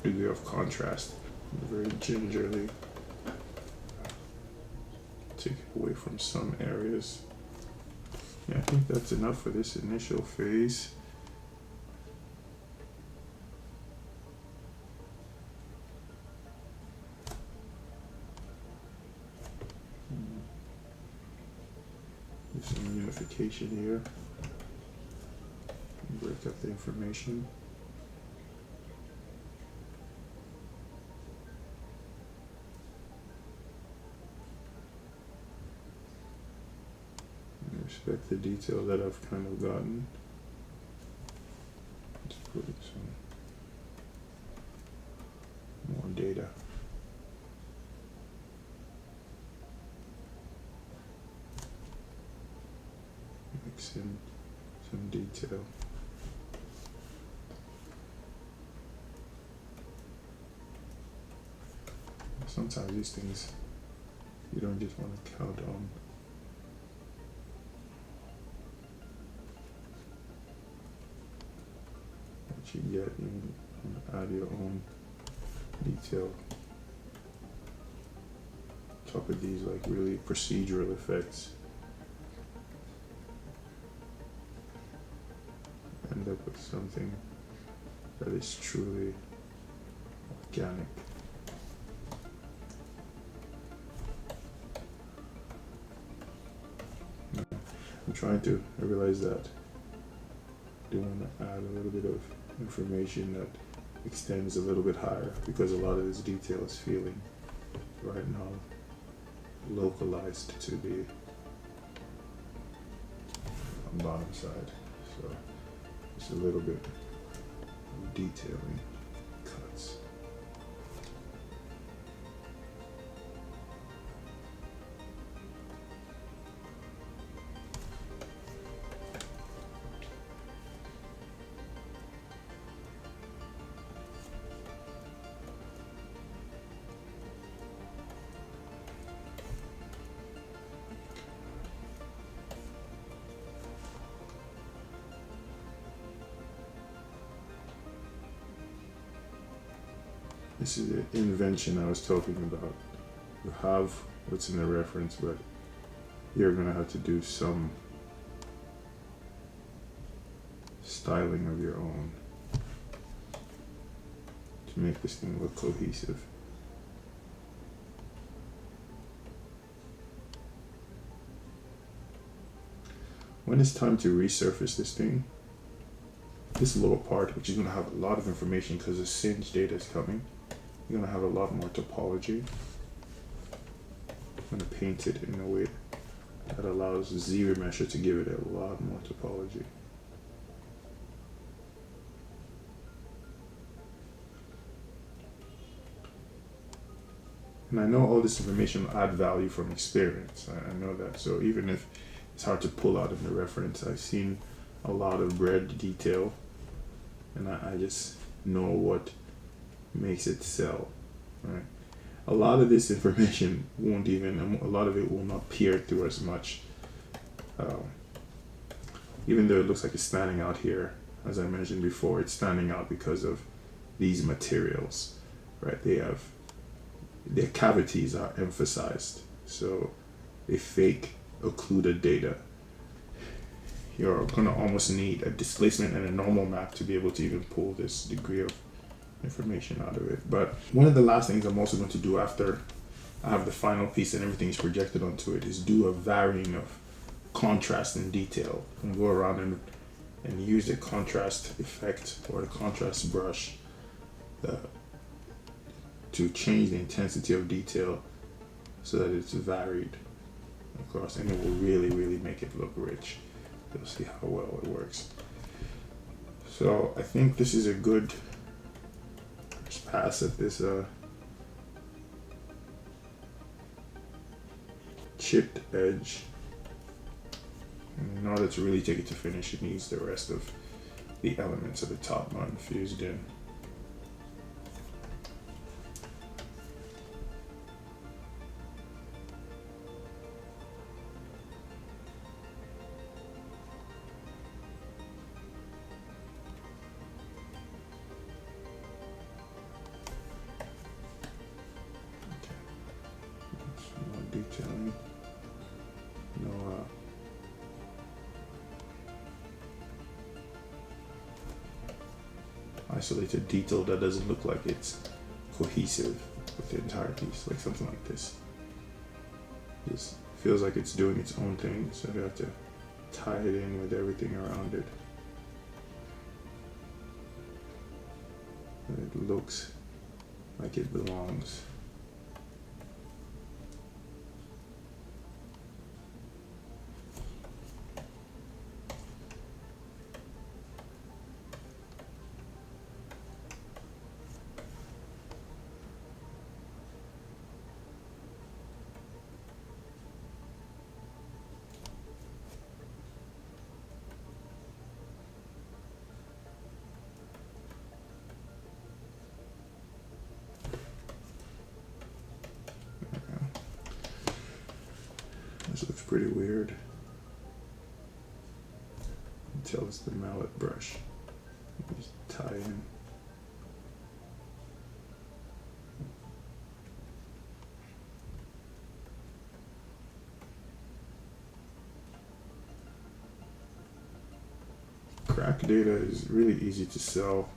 degree of contrast. Very gingerly take away from some areas. Yeah, I think that's enough for this initial phase. There's some unification here. Break up the information. Respect the detail that I've kind of gotten. Let's put some more data. Mix in some detail. Sometimes these things you don't just want to count on. You get, you add your own detail on top of these like really procedural effects. End up with something that is truly organic. I'm trying to realize that do want to add a little bit of information that extends a little bit higher, because a lot of this detail is feeling right now localized to the bottom side. So just a little bit of detailing cuts. This is the invention I was talking about. You have what's in the reference, but you're gonna have to do some styling of your own to make this thing look cohesive. When it's time to resurface this thing, this lower part, which is gonna have a lot of information because the singe data is coming, you're gonna have a lot more topology. I'm gonna paint it in a way that allows the Z-remesher to give it a lot more topology. And I know all this information will add value from experience. I know that. So even if it's hard to pull out in the reference, I've seen a lot of bread detail, and I just know what makes it sell, right? A lot of this information won't even, a lot of it will not peer through as much. Even though it looks like it's standing out here, as I mentioned before, it's standing out because of these materials, right? Their cavities are emphasized, so they fake occluded data. You're gonna almost need a displacement and a normal map to be able to even pull this degree of information out of it. But one of the last things I'm also going to do after I have the final piece and everything is projected onto it is do a varying of contrast and detail, and go around and use the contrast effect or the contrast brush to change the intensity of detail so that it's varied across, and it will really, really make it look rich. You'll see how well it works. So I think this is a good pass at this chipped edge. And in order to really take it to finish, it needs the rest of the elements of the top not infused in. Detailing. No, isolated detail that doesn't look like it's cohesive with the entire piece, like something like this. This feels like it's doing its own thing, so you have to tie it in with everything around it. And it looks like it belongs. This looks pretty weird until it's the mallet brush. Just tie in. Crack data is really easy to sell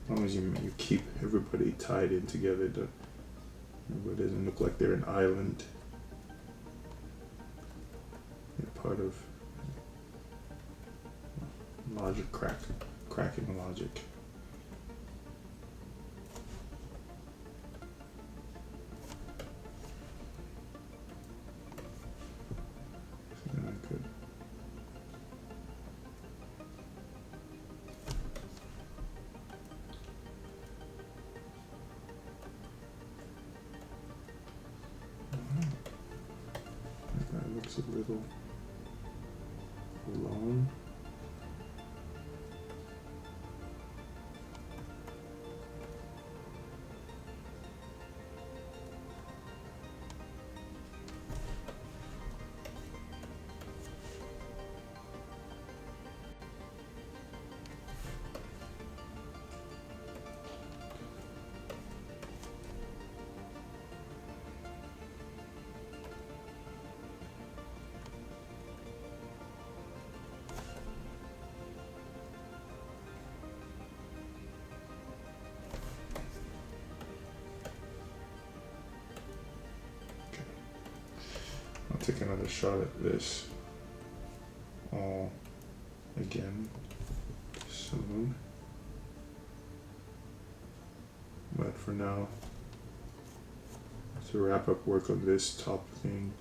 as long as you keep everybody tied in together. It doesn't look like they're an island. Part of Logic cracking logic. Good. That looks a little long. I'll take another shot at this all again soon. But for now, to wrap up work on this top thing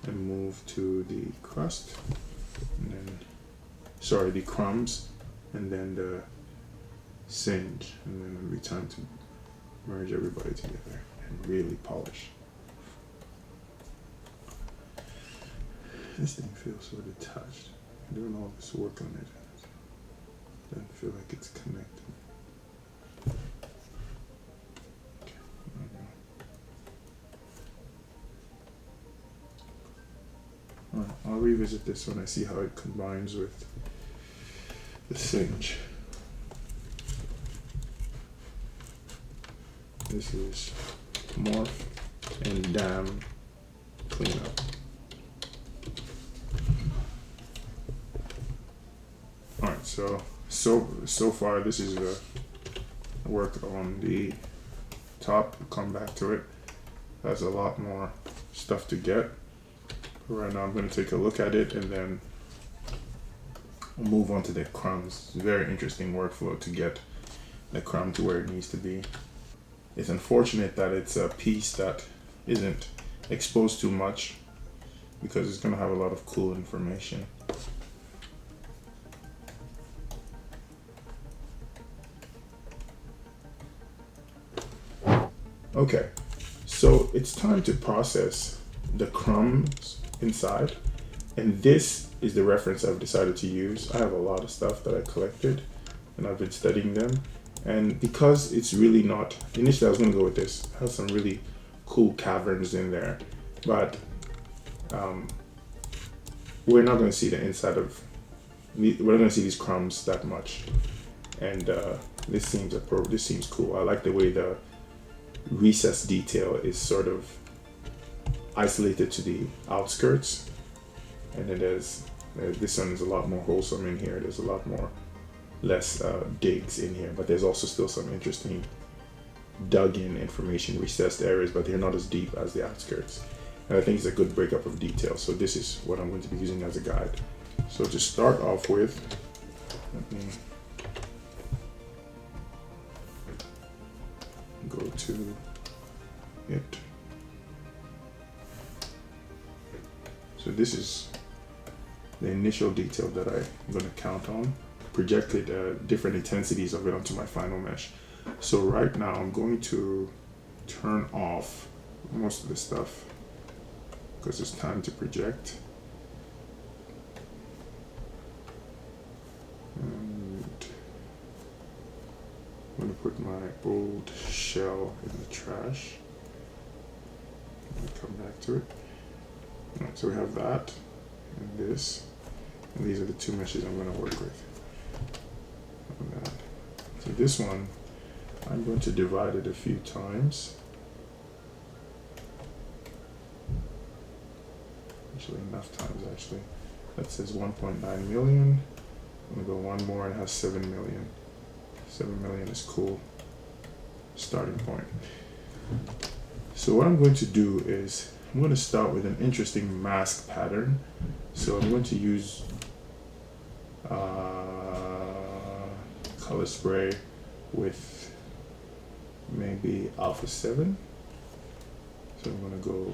and move to the crust, and then, sorry, the crumbs, and then the singe, and then it'll be time to merge everybody together and really polish. This thing feels so detached. I'm doing all this work on it. It doesn't feel like it's connected. Okay, there we go. Alright, I'll revisit this when I see how it combines with the singe. This is morph and dam cleanup. Alright, so far this is the work on the top. We'll come back to it. There's a lot more stuff to get. Right now I'm going to take a look at it and then we'll move on to the crumbs. It's a very interesting workflow to get the crumb to where it needs to be. It's unfortunate that it's a piece that isn't exposed too much because it's going to have a lot of cool information. Okay, so it's time to process the crumbs inside, and this is the reference I've decided to use. I have a lot of stuff that I collected and I've been studying them, and because it's really not, initially I was going to go with this. It has some really cool caverns in there, but we're not going to see the inside of, we're not going to see these crumbs that much, and this seems cool. I like the way the recess detail is sort of isolated to the outskirts, and then there's this one is a lot more wholesome in here. There's a lot more less digs in here, but there's also still some interesting dug in information, recessed areas, but they're not as deep as the outskirts, and I think it's a good breakup of detail. So this is what I'm going to be using as a guide. So to start off with, let me go to it. So this is the initial detail that I'm going to count on, projected different intensities of it onto my final mesh. So right now I'm going to turn off most of the stuff because it's time to project. And I'm going to put my old shell in the trash. Come back to it. All right, so we have that and this, and these are the two meshes I'm going to work with. So this one, I'm going to divide it a few times. Actually, enough times actually. That says 1.9 million. I'm going to go one more and it has 7 million. 7 million is cool. Starting point. So what I'm going to do is I'm going to start with an interesting mask pattern. So I'm going to use color spray with maybe alpha 7. So I'm gonna go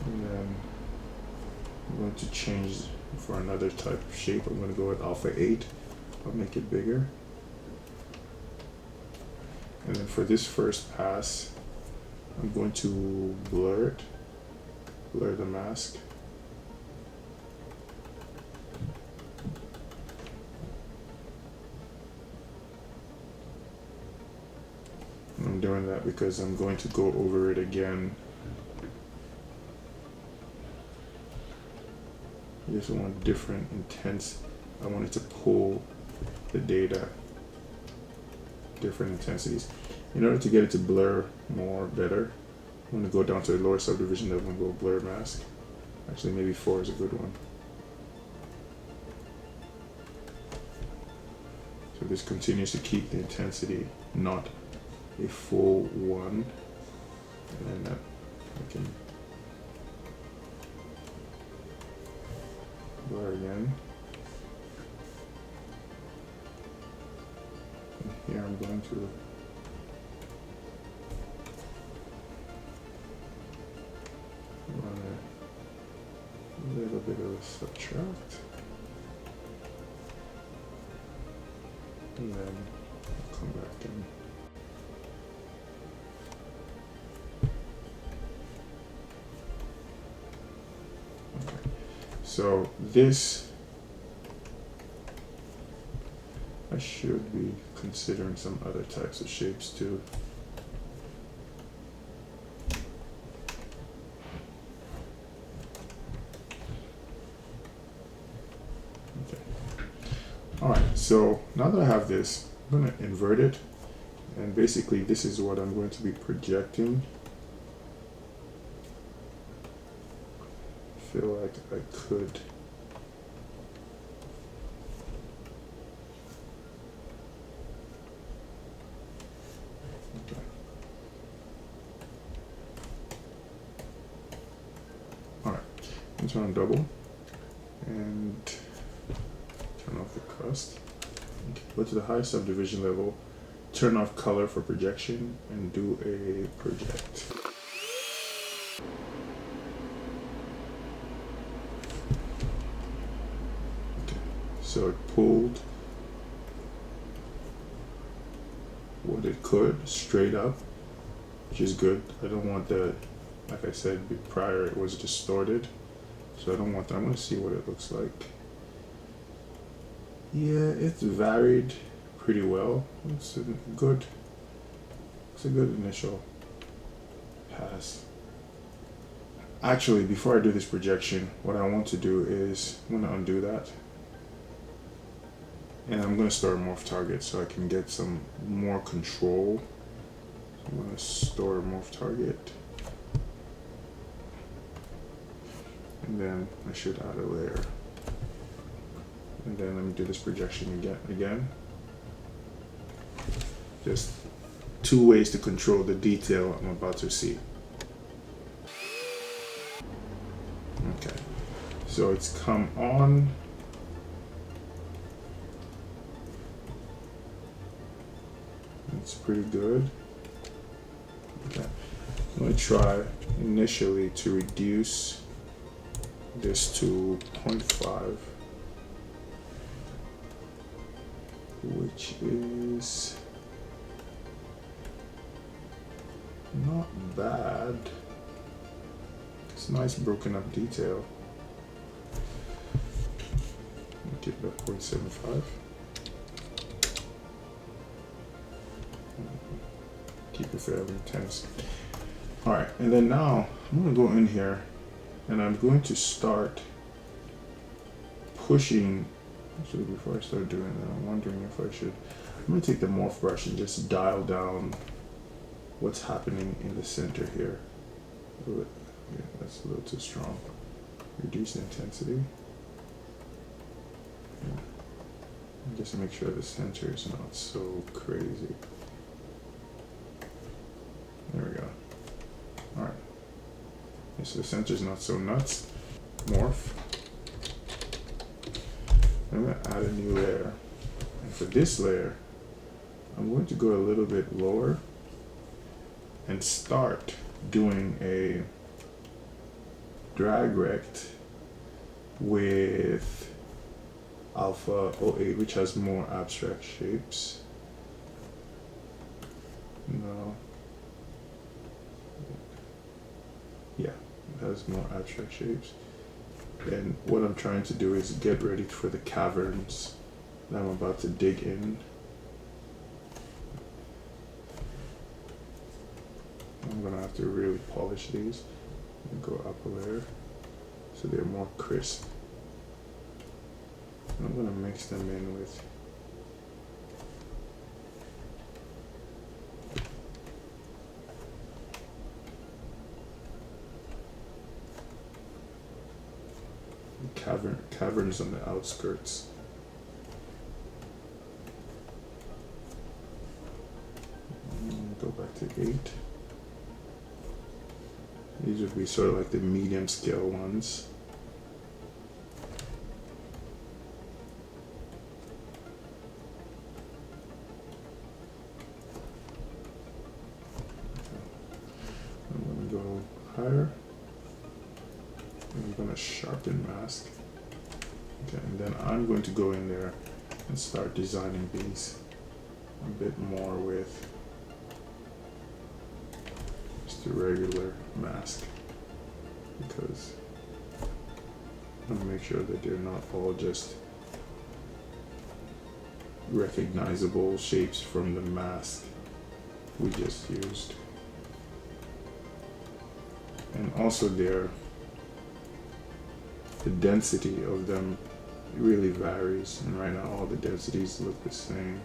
and then I'm going to change for another type of shape. I'm going to go with alpha 8. I'll make it bigger. And then for this first pass, I'm going to blur the mask. And I'm doing that because I'm going to go over it again. I just want different intense. I want it to pull the data, different intensities. In order to get it to blur more better, I'm going to go down to the lower subdivision level and go blur mask. Actually, maybe 4 is a good one. So this continues to keep the intensity not a full 1, and then that I can blur again. And here I'm going to run a little bit of a subtract, and then I'll come back in. Okay, so this, I should be considering some other types of shapes too. Alright, so now that I have this, I'm going to invert it, and basically this is what I'm going to be projecting. I feel like I could Alright, I'm turn on double and turn off the crust. Go to the high subdivision level, turn off color for projection, and do a project. Okay, so it pulled what it could straight up, which is good. I don't want that, like I said prior, it was distorted, so I don't want that. I'm going to see what it looks like. Yeah, it's varied pretty well. It's a good initial pass. Actually, before I do this projection, what I want to do is I'm going to undo that, and I'm going to store a morph target so I can get some more control. I'm going to store a morph target, and then I should add a layer. And then let me do this projection again. Just 2 ways to control the detail I'm about to see. Okay, so it's come on. It's pretty good. Okay, I'm going to try initially to reduce this to 0.5. Which is not bad. It's nice broken up detail. Give it a 0.75. Keep it fairly intense. Alright, and then now I'm going to go in here and I'm going to start pushing. Actually, before I start doing that, I'm wondering if I should. I'm going to take the morph brush and just dial down what's happening in the center here. Yeah, that's a little too strong. Reduce the intensity. Yeah. Just make sure the center is not so crazy. Okay, so the center is not so nuts. Morph. I'm going to add a new layer. And for this layer, I'm going to go a little bit lower and start doing a drag rect with alpha 08, which has more abstract shapes. No. Yeah, it has more abstract shapes. And what I'm trying to do is get ready for the caverns that I'm about to dig in. I'm gonna have to really polish these and go up a layer so they're more crisp. And I'm gonna mix them in with caverns on the outskirts. Go back to 8. These would be sort of like the medium scale ones. I'm going to go higher. I'm going to sharpen mask. Okay, and then I'm going to go in there and start designing these a bit more with just a regular mask, because I want to make sure that they're not all just recognizable shapes from the mask we just used. And also the density of them really varies, and right now all the densities look the same.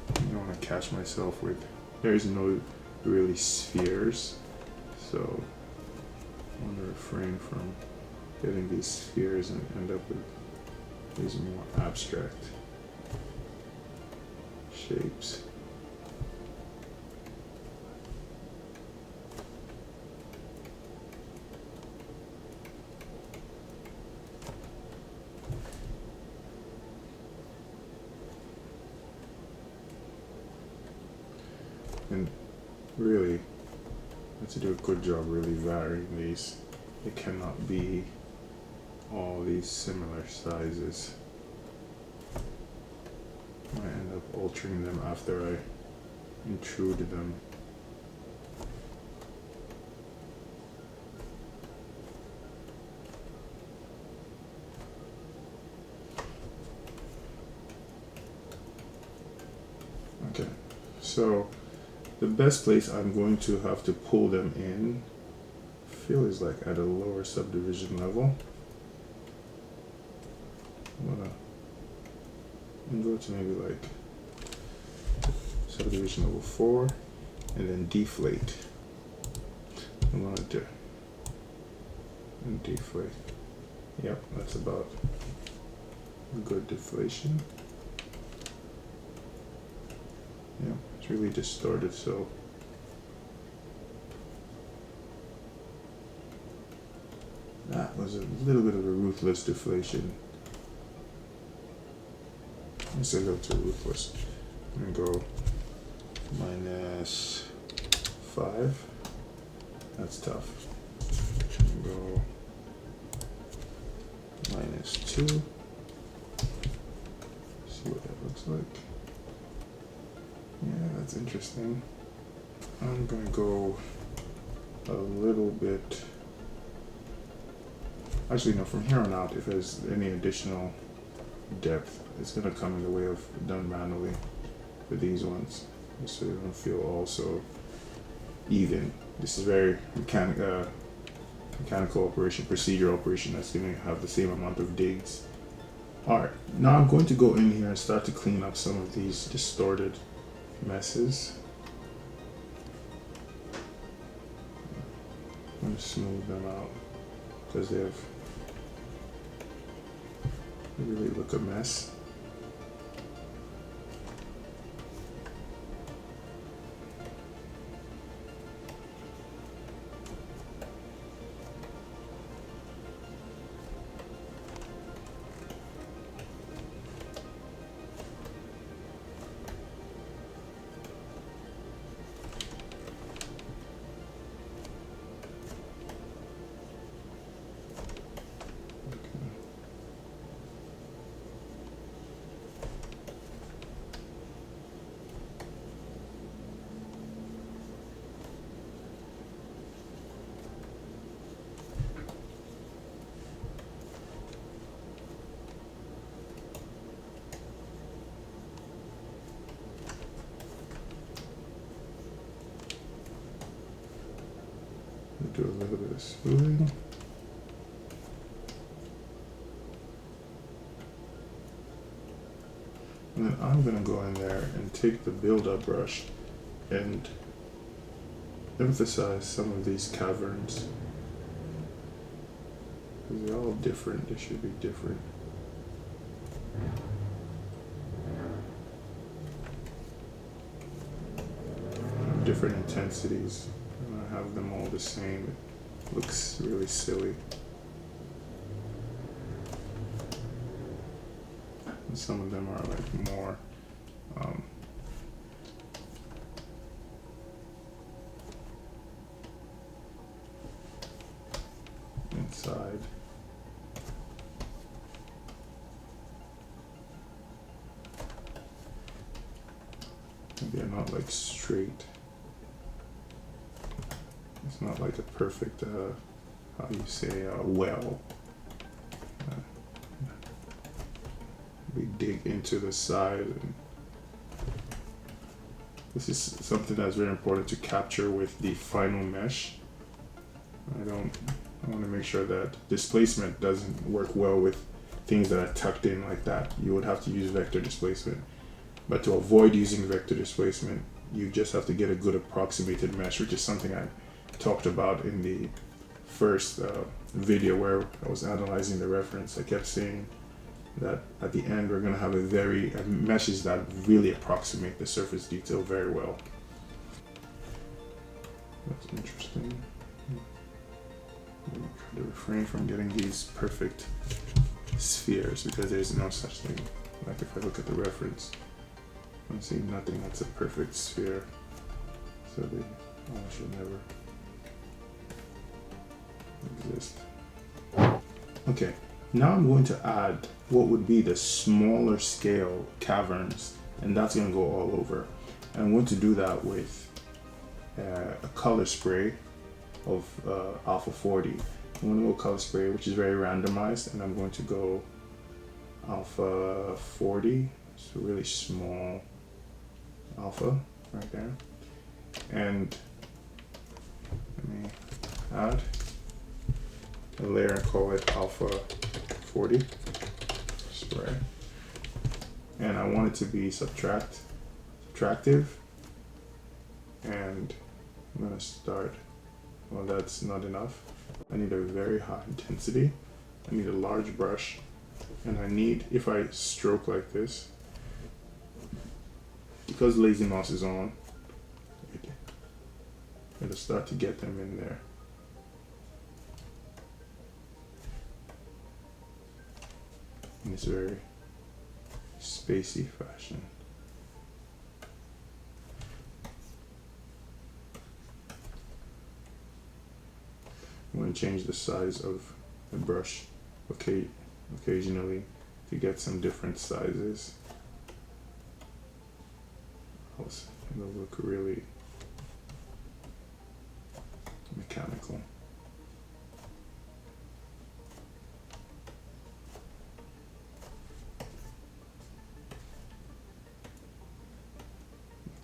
I don't want to catch myself with, there's no really spheres, so I want to refrain from getting these spheres and end up with these more abstract shapes. And really, I have to do a good job really varying these. It cannot be all these similar sizes. I end up altering them after I intrude them. Okay, so the best place I'm going to have to pull them in, I feel, is like at a lower subdivision level. I'm gonna go to maybe like subdivision level 4 and then deflate. I wanted to deflate. Yep, that's about a good deflation. Yeah, it's really distorted, so that was a little bit of a ruthless deflation. Let's say a little too ruthless. I'm gonna go -5. That's tough. I'm gonna go -2. See what that looks like. Yeah, that's interesting. I'm gonna go a little bit. Actually, no, from here on out, if there's any additional depth, it's gonna come in the way of done manually for these ones, so they don't feel all so even. This is very mechanical operation, procedure operation that's gonna have the same amount of digs. Alright, now I'm going to go in here and start to clean up some of these distorted messes. I'm going to smooth them out because they really look a mess. Do a little bit of smoothing. And then I'm gonna go in there and take the build-up brush and emphasize some of these caverns. Because they're all different, they should be different. Different intensities. I'm gonna have them all the same. It looks really silly. And some of them are like more inside. They're not like straight. It's not like a perfect, how you say, well. We dig into the side. And this is something that's very important to capture with the final mesh. I want to make sure that displacement doesn't work well with things that are tucked in like that. You would have to use vector displacement. But to avoid using vector displacement, you just have to get a good approximated mesh, which is something I talked about in the first video where I was analyzing the reference. I kept saying that at the end we're going to have meshes that really approximate the surface detail very well. That's interesting. I'm trying to refrain from getting these perfect spheres because there's no such thing. Like if I look at the reference, I'm seeing nothing that's a perfect sphere. So they all should never exist. Okay, now I'm going to add what would be the smaller scale caverns, and that's going to go all over. And I'm going to do that with a color spray of alpha 40. I'm going to go color spray, which is very randomized, and I'm going to go alpha 40. It's a really small alpha right there. And let me add a layer and call it alpha 40 spray. And I want it to be subtractive. And I'm gonna start, well, that's not enough. I need a very high intensity. I need a large brush. And I need, if I stroke like this, because lazy mouse is on, it'll start to get them in there. In this very spacey fashion. I'm going to change the size of the brush occasionally to get some different sizes. It'll look really mechanical.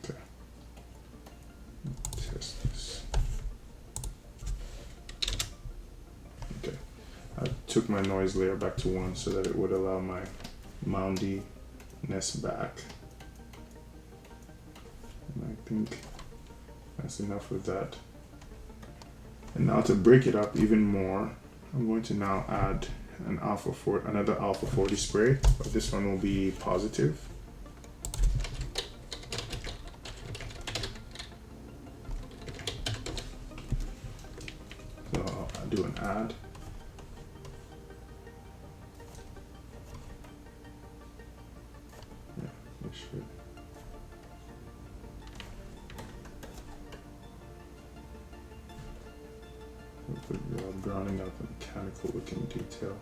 Okay. Test this. Okay. I took my noise layer back to 1 so that it would allow my moundiness back. And I think that's enough of that. And now to break it up even more, I'm going to now add another alpha 40 spray, but this one will be positive. So I'll do an add. Yeah, we should. Browning out the mechanical looking detail.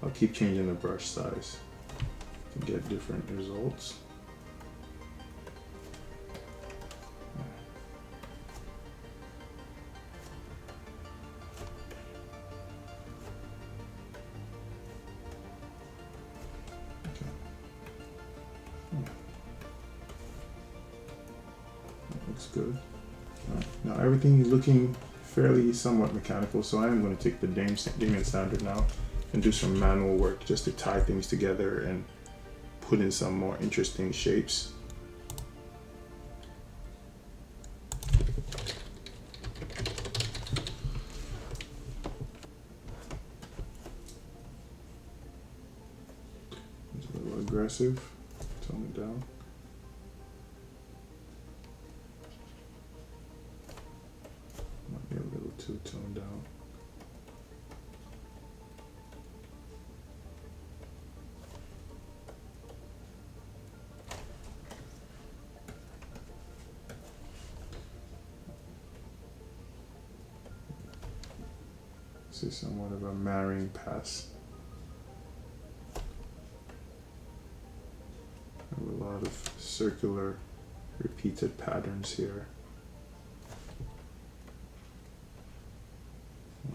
I'll keep changing the brush size to get different results. Okay. That looks good. All right. Now everything is looking fairly somewhat mechanical, so I am going to take the Damien standard now and do some manual work just to tie things together and put in some more interesting shapes. It's a little aggressive, tone it down. Might be a little too toned down. This is somewhat of a marrying pass. I have a lot of circular repeated patterns here.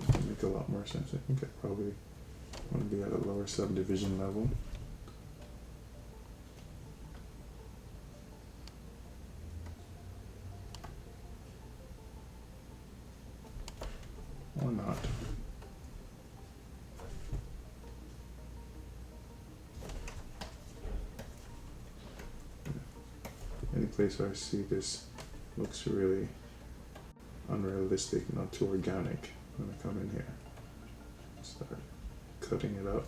It'll make a lot more sense. I think I probably want to be at a lower subdivision level. Or not. Any place where I see this looks really unrealistic, not too organic, I'm gonna come in here and start cutting it up.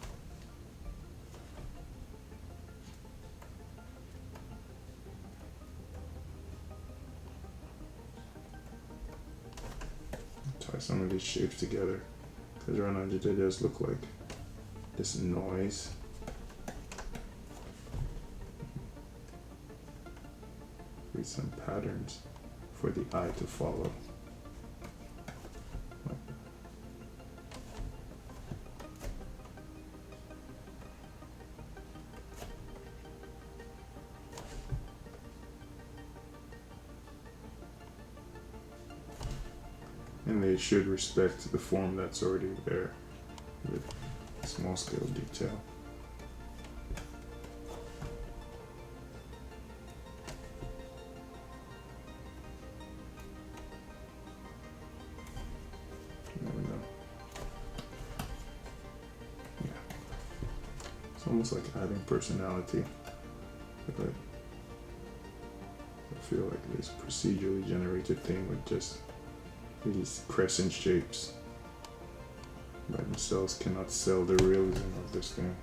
Tie some of these shapes together, because right now it does look like this noise. Create some patterns for the eye to follow. And they should respect the form that's already there with small scale detail. There we go. Yeah. It's almost like adding personality. But I feel like this procedurally generated thing with just these crescent shapes by themselves cannot sell the realism of this thing.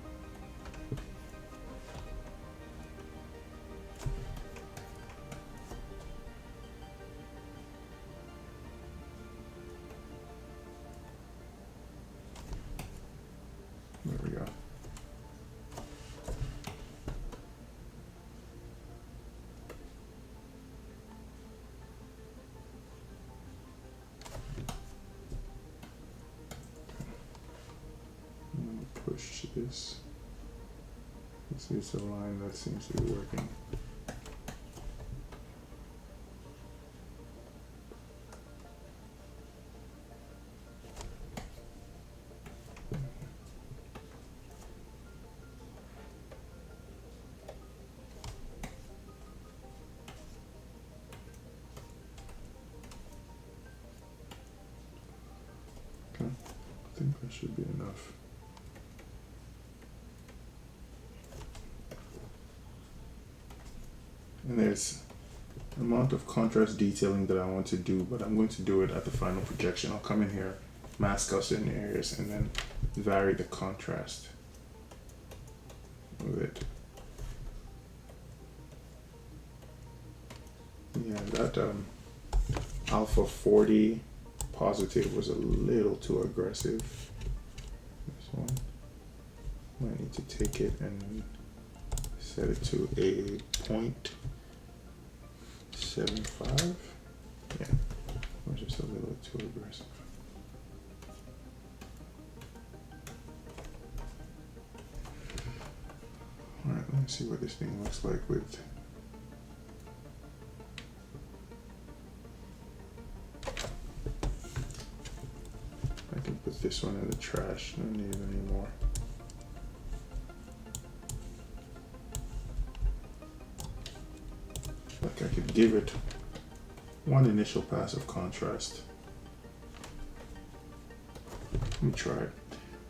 There we go. Push this. This is a line that seems to be working. Okay, I think that should be enough. And there's an amount of contrast detailing that I want to do, but I'm going to do it at the final projection. I'll come in here, mask out certain areas, and then vary the contrast with it. Yeah, that alpha 40 positive was a little too aggressive. This one, might need to take it and set it to a 0.75. Yeah, or just a little too aggressive. All right, let me see what this thing looks like with. I can put this one in the trash. I don't need it anymore. Like I could give it one initial pass of contrast. Let me try it.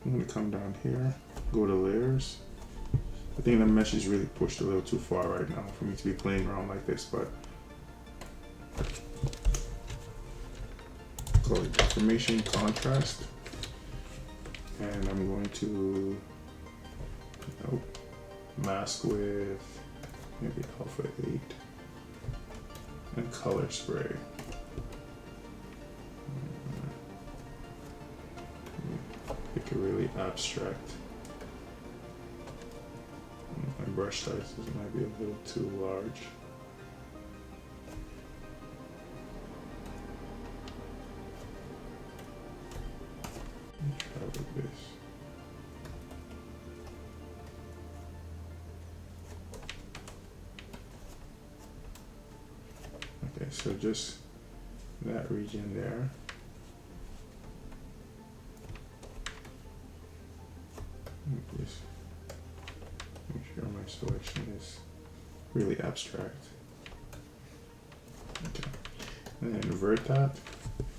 I'm going to come down here, go to layers. I think the mesh is really pushed a little too far right now for me to be playing around like this, but call it deformation contrast. And I'm going to mask with maybe alpha 8 and color spray. Make it really abstract. My brush sizes might be a little too large. Let me try with this. Okay, so just that region there. Just make sure my selection is really abstract. Okay, and then invert that,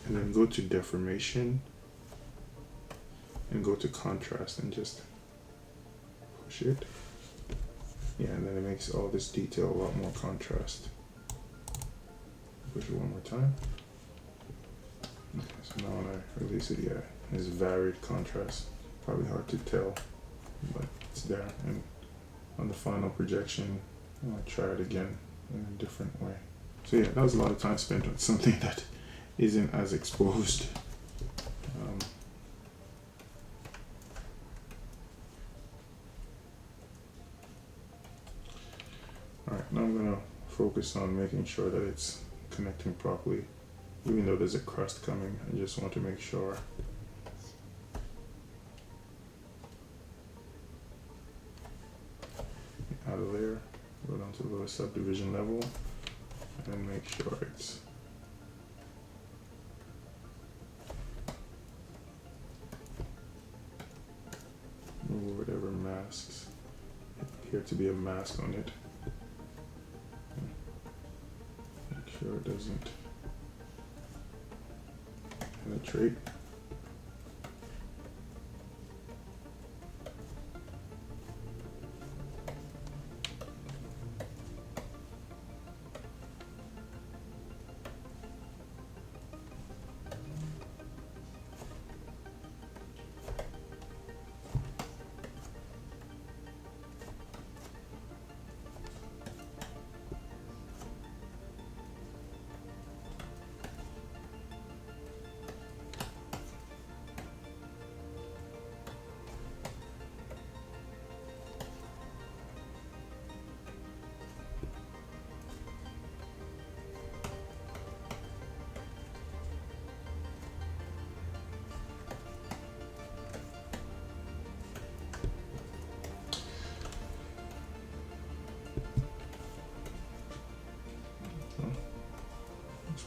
and then go to deformation, and go to contrast, and just push it. Yeah, and then it makes all this detail a lot more contrast. Push it one more time. Okay, so now when I release it, yeah, it's varied contrast. Probably hard to tell, but it's there. And on the final projection, I'll try it again in a different way. So yeah, that was a lot of time spent on something that isn't as exposed. Alright, now I'm gonna focus on making sure that it's connecting properly. Even though there's a crust coming, I just want to make sure. Add a layer, go down to the lower subdivision level, and make sure it's remove whatever masks appear to be a mask on it. Make sure it doesn't penetrate.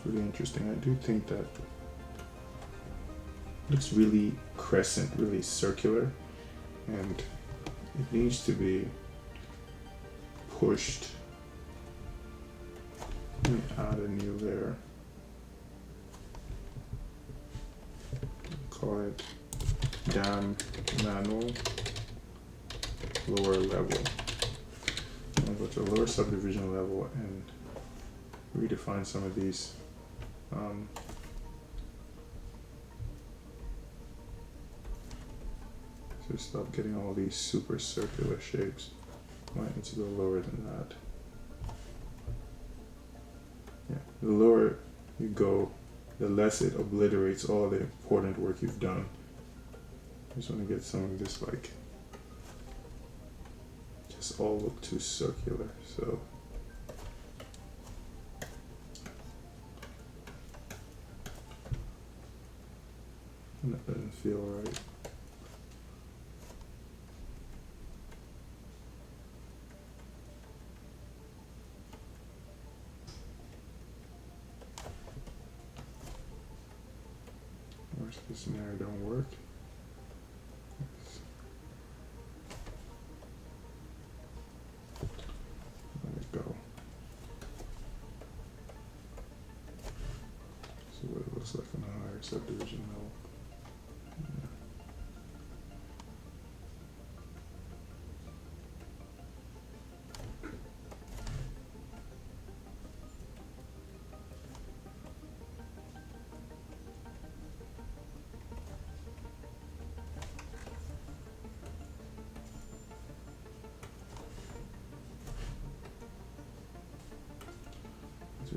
Pretty interesting. I do think that looks really crescent, really circular, and it needs to be pushed. Let me add a new layer. Call it damn nano lower level. I'm gonna go to the lower subdivision level and redefine some of these. So stop getting all these super circular shapes. Might need to go lower than that. Yeah, the lower you go, the less it obliterates all the important work you've done. I just want to get some of this like just all look too circular. So that doesn't feel right. Worst case scenario don't work. Let it go.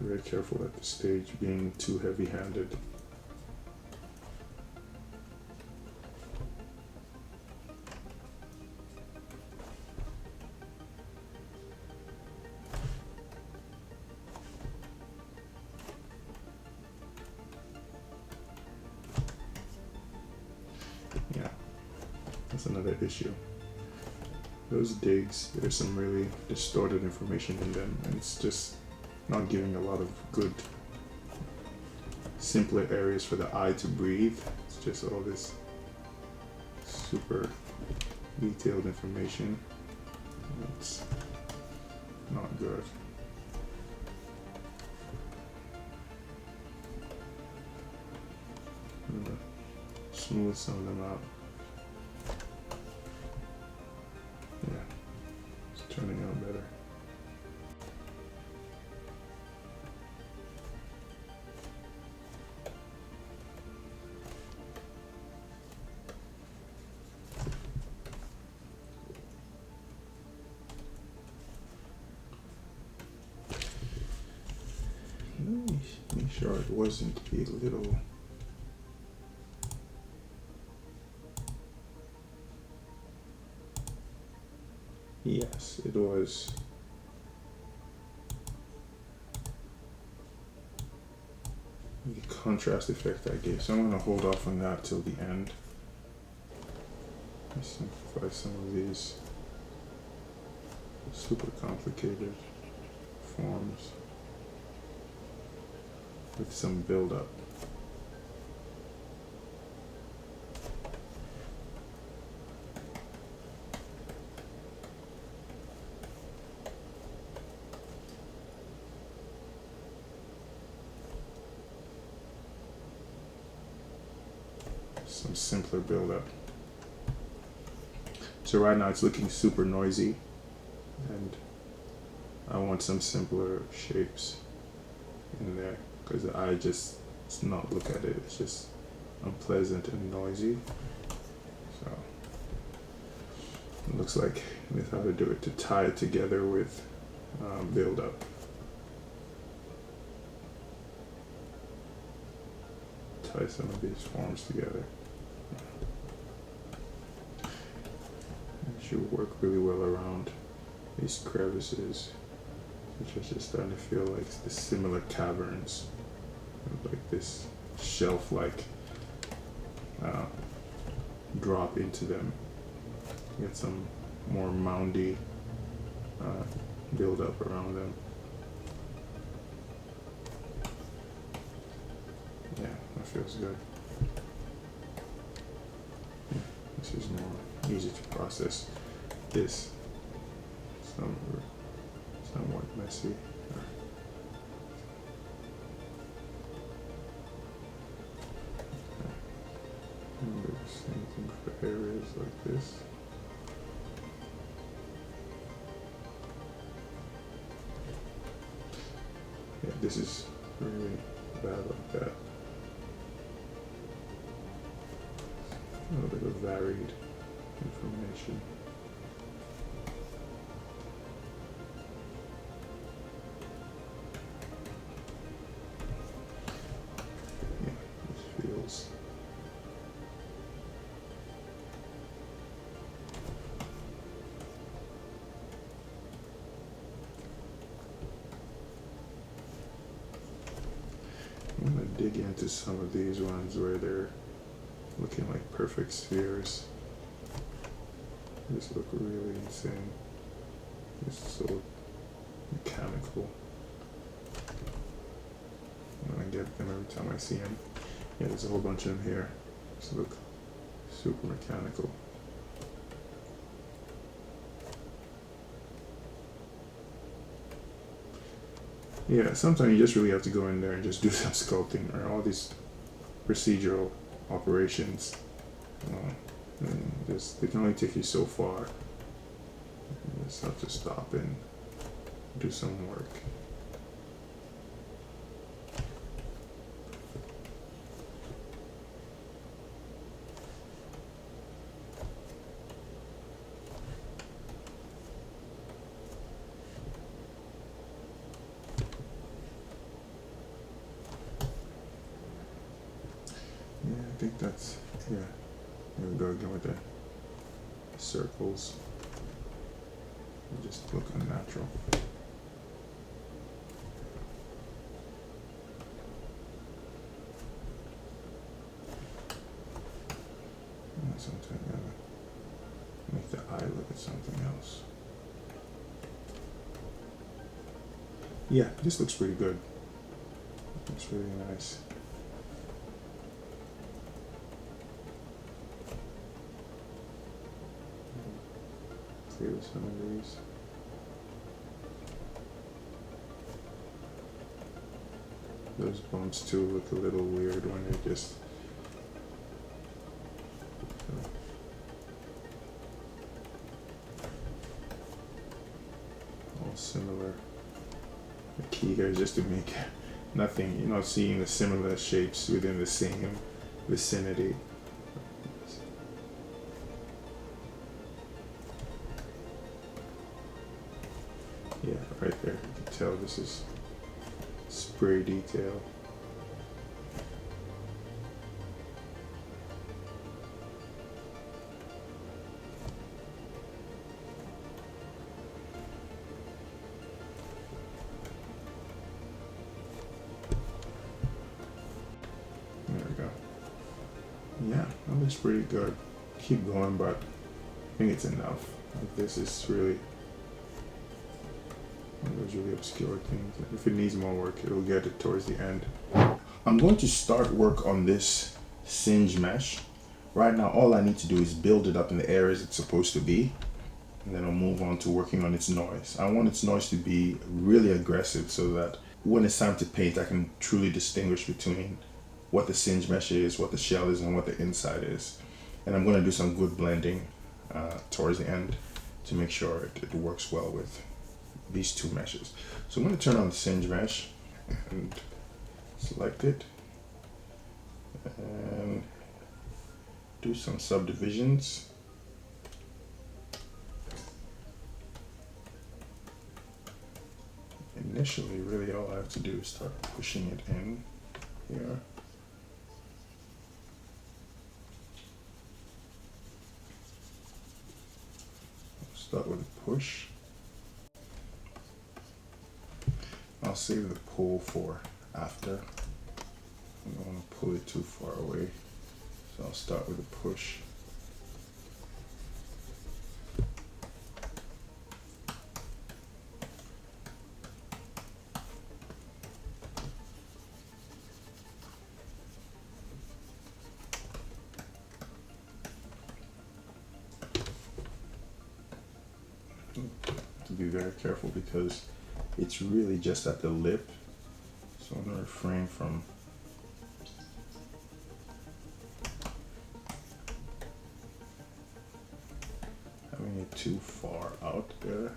very careful at this stage, being too heavy-handed. Yeah, that's another issue. Those digs, there's some really distorted information in them, and it's just not giving a lot of good, simpler areas for the eye to breathe. It's just all this super detailed information. It's not good. I'm gonna smooth some of them out. Yeah, it's turning out better. Make sure it wasn't a little. Yes, it was. The contrast effect I gave, so I'm going to hold off on that till the end. Let's simplify some of these super complicated forms with some build-up. Some simpler build-up. So right now it's looking super noisy, and I want some simpler shapes in there because the eye just does not look at it. It's just unpleasant and noisy. So it looks like that's how to do it, to tie it together with build-up. Tie some of these forms together. It should work really well around these crevices, which is just starting to feel like the similar caverns, like this shelf-like drop into them. Get some more moundy build up around them. Yeah, that feels good. Yeah, this is more easy to process. This somewhat messy. And do the same thing for areas like this. Yeah, this is really bad like that. A little bit of varied information. Yeah, this feels. I'm gonna dig into some of these ones where they're looking like perfect spheres. These look really insane. It's so mechanical. I'm gonna get them every time I see them. Yeah, there's a whole bunch of them here. These look super mechanical. Yeah, sometimes you just really have to go in there and just do some sculpting or all these procedural operations. And just, they can only take you so far. You just have to stop and do some work. think that's, yeah. There we go again with the circles. They just look unnatural. Something make the eye look at something else. Yeah, this looks pretty good. Looks really nice. Clear some of these. Those bumps too look a little weird when they just all similar. The key here is just to make nothing, you know, seeing the similar shapes within the same vicinity. Yeah, right there, you can tell this is spray detail. There we go. Yeah, that looks pretty good. Keep going, but I think it's enough. Like, this is really one of those really obscure things. If it needs more work, it'll get it towards the end. I'm going to start work on this singe mesh. Right now, all I need to do is build it up in the areas it's supposed to be, and then I'll move on to working on its noise. I want its noise to be really aggressive so that when it's time to paint, I can truly distinguish between what the singe mesh is, what the shell is, and what the inside is. And I'm going to do some good blending towards the end to make sure it works well with these two meshes. So I'm going to turn on the singe mesh and select it and do some subdivisions. Initially, really all I have to do is start pushing it in here. Start with a push. I'll save the pull for after. I don't want to pull it too far away. So I'll start with a push. To be very careful because it's really just at the lip, so I'm going to refrain from having it too far out there.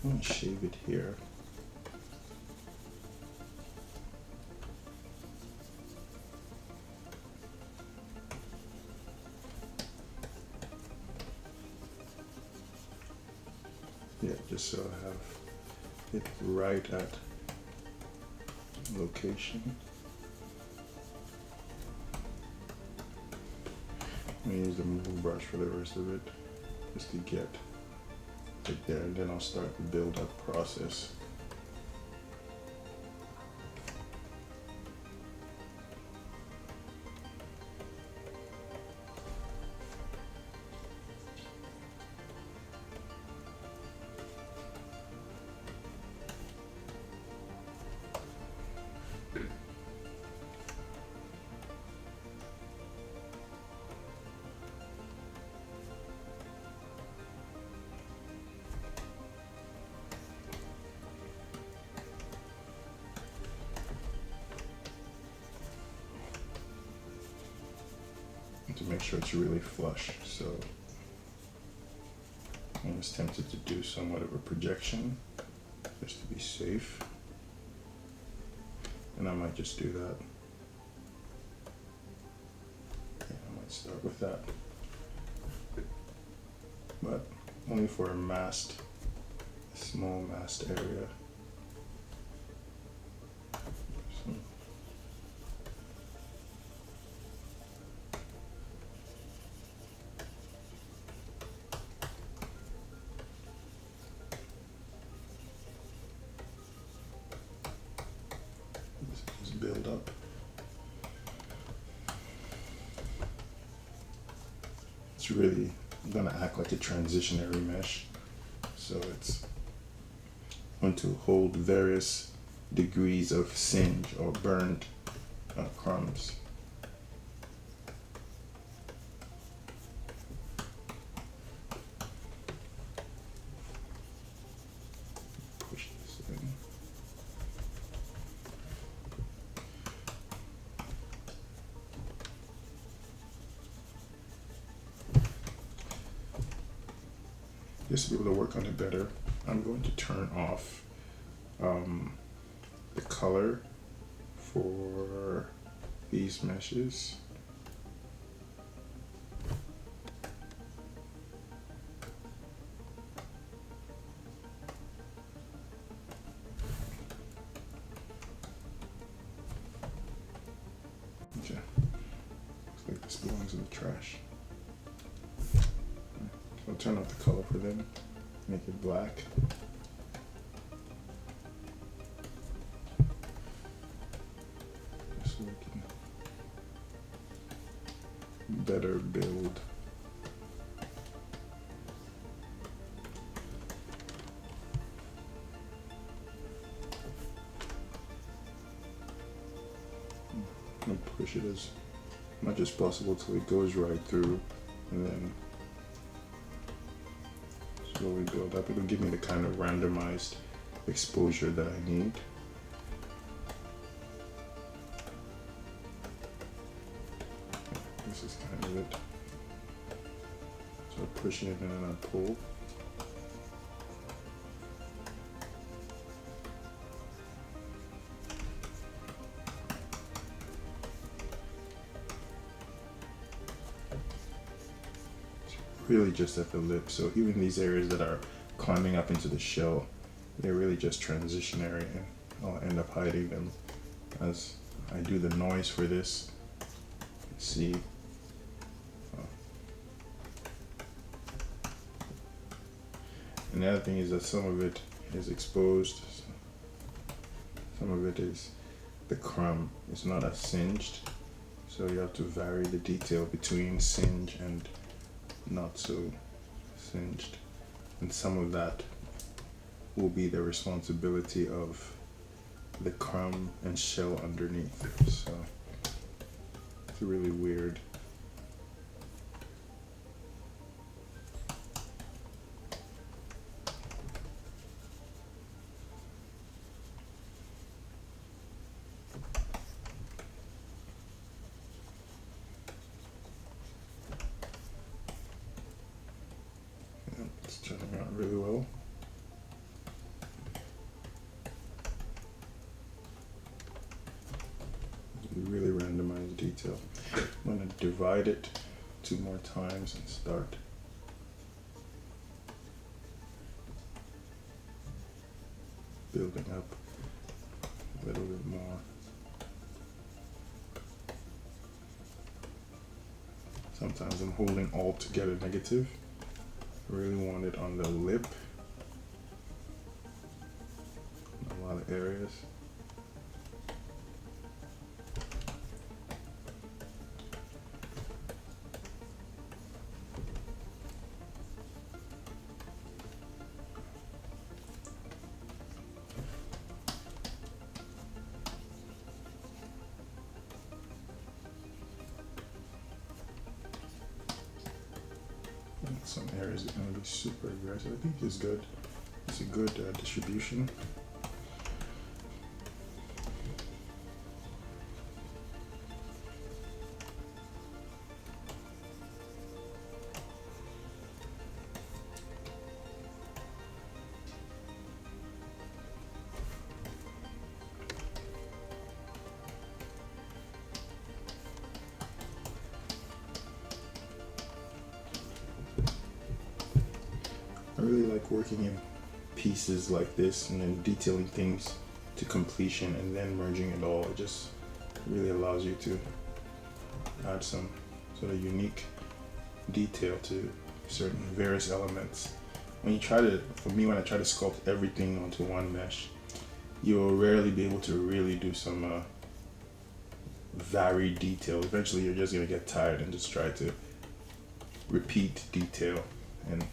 I'm going to shave it here. Yeah, just so I have it right at location. I'm gonna use the moving brush for the rest of it, just to get it there, and then I'll start the build-up process. To make sure it's really flush, so I was tempted to do somewhat of a projection just to be safe, and I might just do that. Yeah, I might start with that, but only for a small masked area. So it's really gonna act like a transitionary mesh. So it's going to hold various degrees of singe or burned crumbs. Push this in. Just to be able to work on it better, I'm going to turn off the color for these meshes. Okay, looks like this belongs in the trash. So I'll turn off the color for them, make it black. So we can better build. I'm gonna push it as much as possible till it goes right through, and then slowly build up. It'll give me the kind of randomized exposure that I need. This is kind of it. So I push it and then I pull. Really just at the lip, so even these areas that are climbing up into the shell, they're really just transitionary, and I'll end up hiding them as I do the noise for this. Let's see. And the other thing is that some of it is exposed, some of it is the crumb. It's not as singed, so you have to vary the detail between singe and not so singed, and some of that will be the responsibility of the crumb and shell underneath. So it's really weird. It's turning out really well. Really randomized detail. I'm going to divide it 2 more times and start. Building up a little bit more. Sometimes I'm holding all together negative. I really want it on the lip, a lot of areas. Some areas are going to be super aggressive. I think it's good. It's a good distribution. I really like working in pieces like this and then detailing things to completion and then merging it all. It just really allows you to add some sort of unique detail to certain various elements. When you try to, for me, when I try to sculpt everything onto one mesh, you'll rarely be able to really do some varied detail. Eventually you're just gonna get tired and just try to repeat detail. And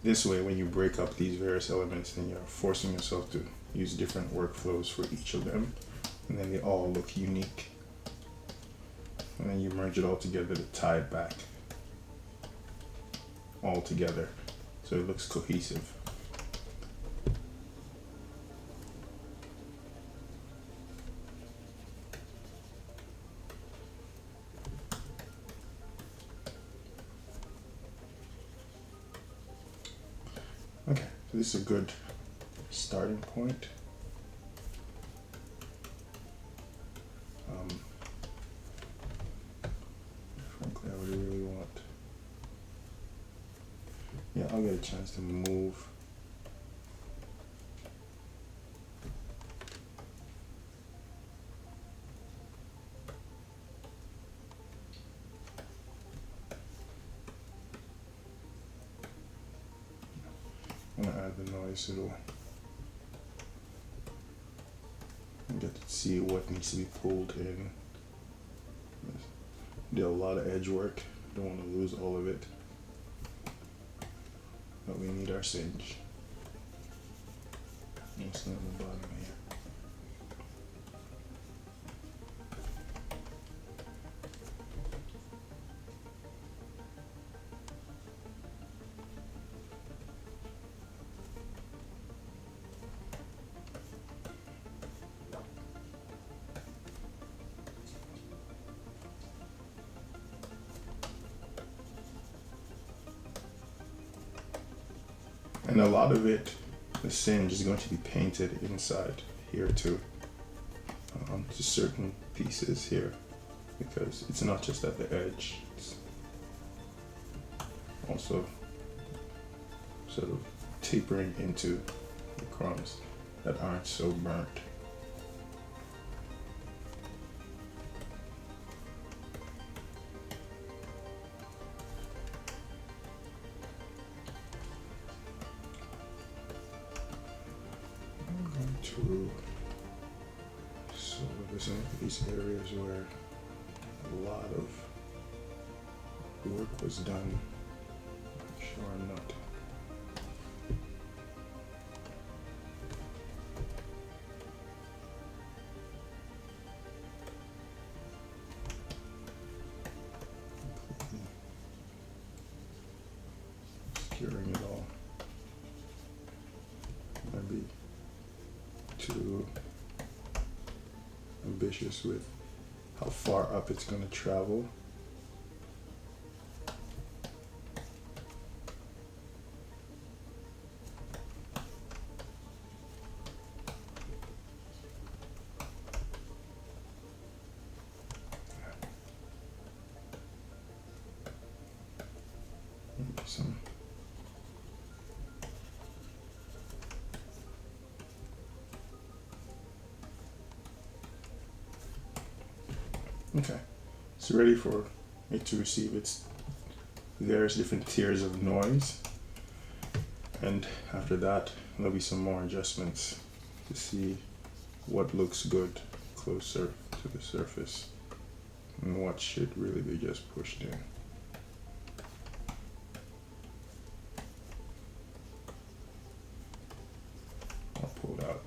this way, when you break up these various elements, then you're forcing yourself to use different workflows for each of them, and then they all look unique. And then you merge it all together to tie it back all together so it looks cohesive. Okay, so this is a good starting point. Frankly, I would really want, yeah, I'll get a chance to move. I'm gonna add the noise so it'll get to see what needs to be pulled in. Did a lot of edge work. Don't want to lose all of it. But we need our singe. Mostly on the bottom here. And a lot of it, the singe is going to be painted inside here too, to certain pieces here, because it's not just at the edge, it's also sort of tapering into the crumbs that aren't so burnt. So there's some of these areas where a lot of work was done. I'm sure I'm not. Securing it all. Maybe too ambitious with how far up it's going to travel. Some okay, it's ready for it to receive its various different tiers of noise, and after that there'll be some more adjustments to see what looks good closer to the surface and what should really be just pushed in. I'll pull it out.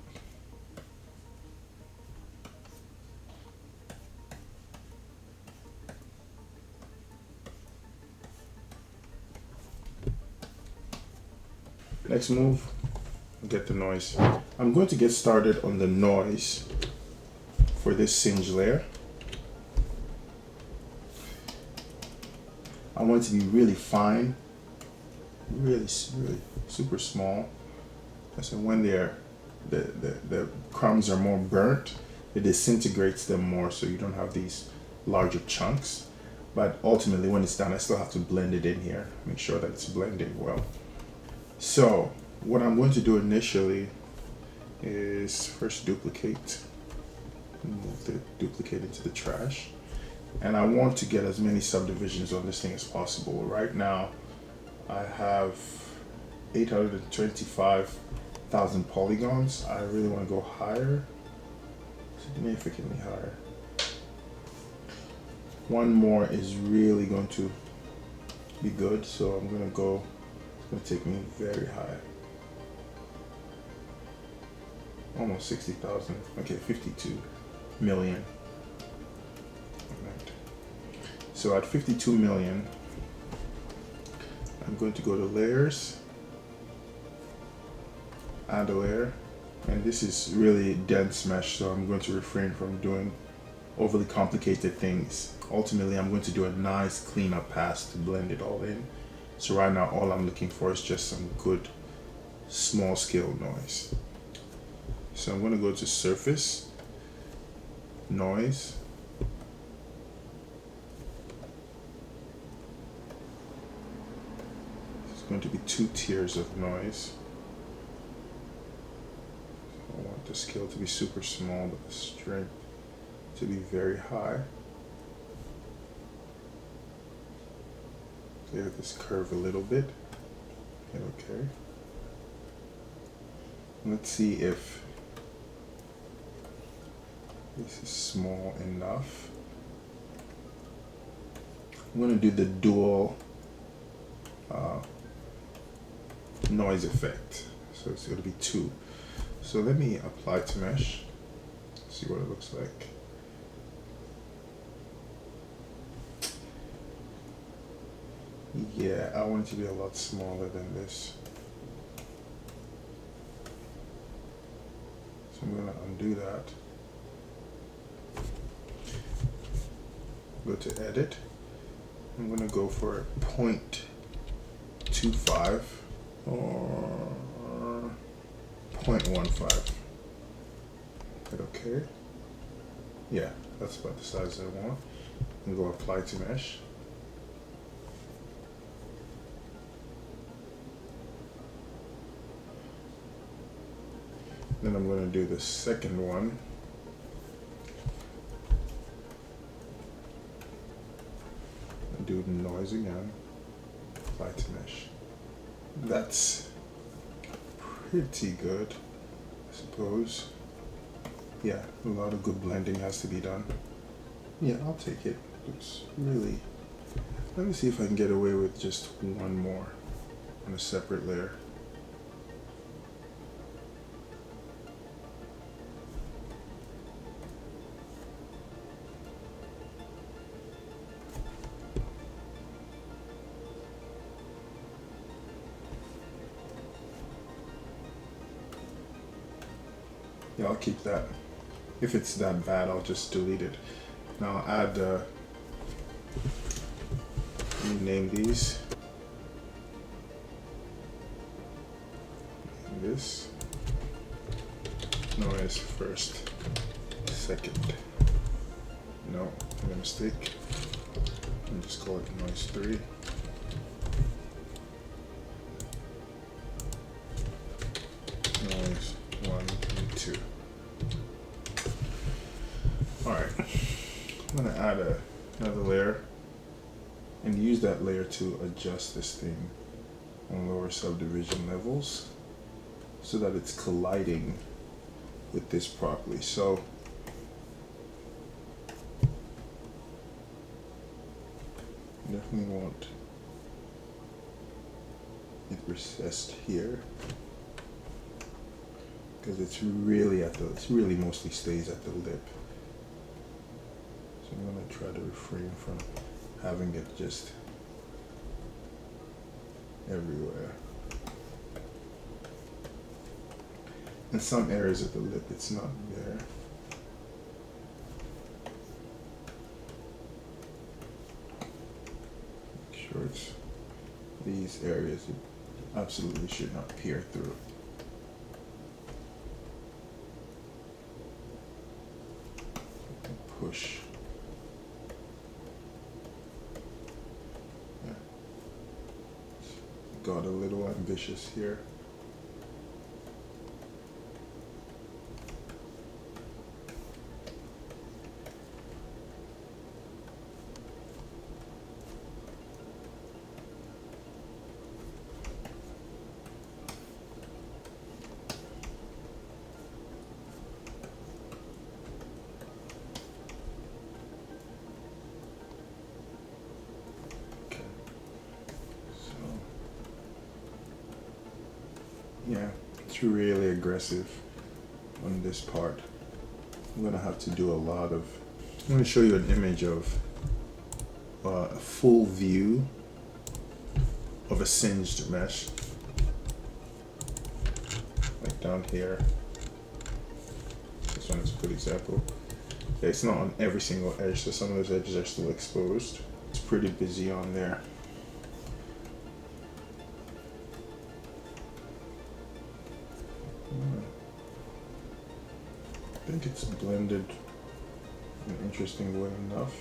Next move, get the noise. I'm going to get started on the noise for this singe layer. I want it to be really fine, really super small. So when the crumbs are more burnt, it disintegrates them more, so you don't have these larger chunks. But ultimately, when it's done, I still have to blend it in here, make sure that it's blending well. So what I'm going to do initially is first duplicate, move the duplicate into the trash, and I want to get as many subdivisions on this thing as possible. Right now I have 825,000 polygons. I really want to go higher, significantly higher. One more is really going to be good. So I'm gonna go, it's gonna take me very high. Almost 60,000. Okay, 52 million. Right. So at 52 million, I'm going to go to layers, add a layer, and this is really dense mesh, so I'm going to refrain from doing overly complicated things. Ultimately, I'm going to do a nice cleanup pass to blend it all in. So right now, all I'm looking for is just some good small scale noise. So I'm going to go to surface, noise, it's going to be 2 tiers of noise. I want the scale to be super small, but the strength to be very high. Clear this curve a little bit. Hit OK. Let's see if this is small enough. I'm going to do the dual noise effect. So it's going to be 2. So let me apply to mesh, see what it looks like. Yeah, I want it to be a lot smaller than this. So I'm going to undo that. Go to edit. I'm going to go for 0.25 or 0.15. Hit OK. Yeah, that's about the size I want. And go apply to mesh. Then I'm going to do the second one. Do the noise again. Apply to mesh. That's pretty good, I suppose. Yeah, a lot of good blending has to be done. Yeah, I'll take it. It's really. Let me see if I can get away with just one more on a separate layer. Yeah, I'll keep that. If it's that bad, I'll just delete it. Now I'll add, name these. This. Noise first, second. No, I made a mistake. And just call it noise 3. Noise 1 and 2. Alright, I'm going to add another layer and use that layer to adjust this thing on lower subdivision levels so that it's colliding with this properly. So definitely want it recessed here because it's really mostly stays at the lip. So I'm going to try to refrain from having it just everywhere. In some areas of the lip it's not there. Make sure it's these areas it absolutely should not peer through. Push. Yeah. Got a little ambitious here. Yeah, it's really aggressive on this part. I'm gonna have to do a lot of, I'm gonna show you an image of a full view of a singed mesh. Like down here. This one is a good example. Yeah, it's not on every single edge, so some of those edges are still exposed. It's pretty busy on there. I think it's blended in an interesting way enough.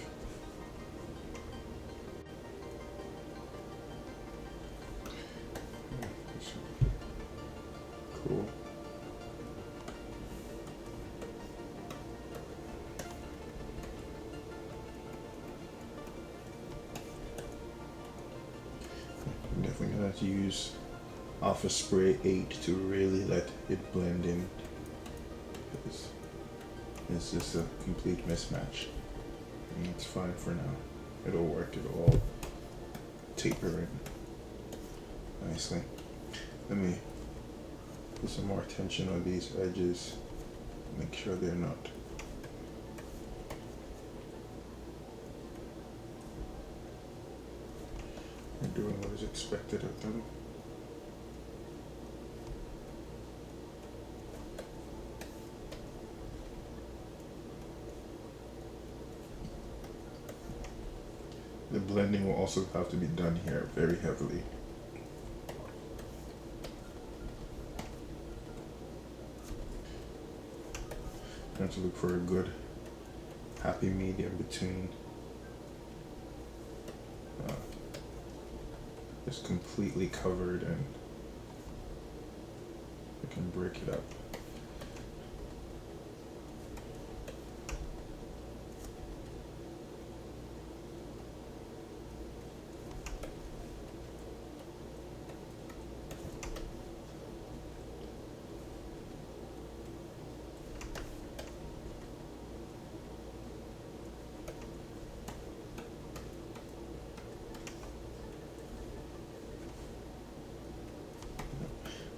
Cool. I'm definitely gonna have to use Alpha Spray 8 to really let it blend in. It's just a complete mismatch. And it's fine for now. It'll work, it'll all taper in nicely. Let me put some more attention on these edges. Make sure they're not doing what is expected of them. The blending will also have to be done here very heavily. I have to look for a good happy medium between just completely covered and I can break it up.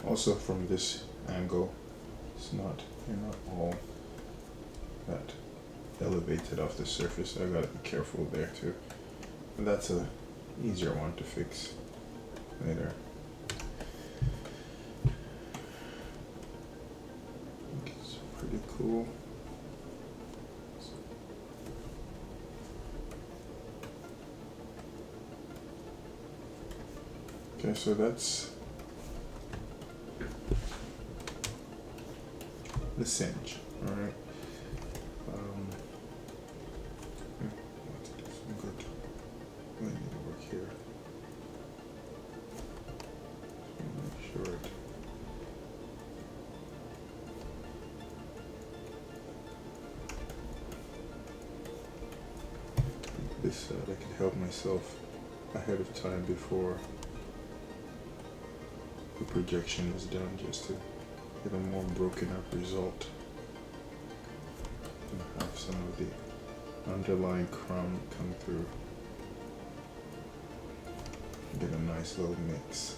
Also from this angle, you're not all that elevated off the surface. I gotta be careful there too. But that's a easier one to fix later. I think it's pretty cool. Okay, so that's the singe, all right. Let's do some good blending work here. Make sure it. This side I can help myself ahead of time before the projection is done, just to get a more broken up result and have some of the underlying crumb come through. Get a nice little mix.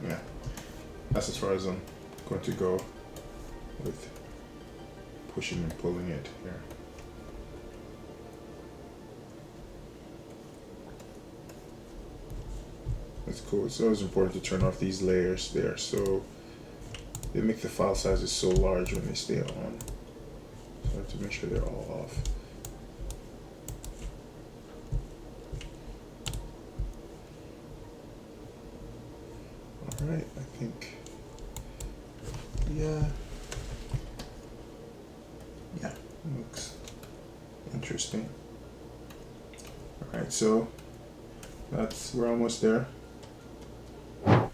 Yeah, that's as far as I'm going to go with pushing and pulling it here. That's cool. It's always important to turn off these layers there, so they make the file sizes so large when they stay on. So I have to make sure they're all off. All right, I think, yeah, looks interesting. All right, so we're almost there.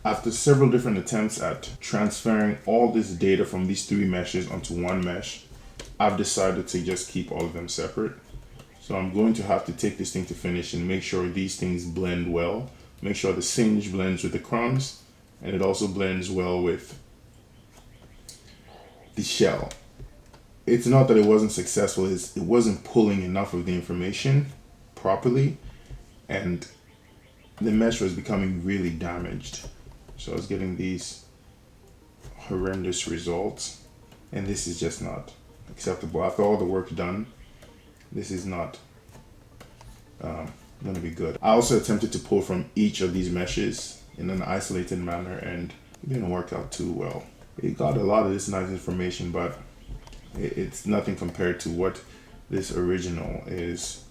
After several different attempts at transferring all this data from these three meshes onto one mesh, I've decided to just keep all of them separate. So I'm going to have to take this thing to finish and make sure these things blend well. Make sure the singe blends with the crumbs, and it also blends well with the shell. it's not that it wasn't successful, it wasn't pulling enough of the information properly, and the mesh was becoming really damaged. So I was getting these horrendous results, and this is just not acceptable. After all the work done, this is not going to be good. I also attempted to pull from each of these meshes in an isolated manner, and it didn't work out too well. It got a lot of this nice information, but it's nothing compared to what this original is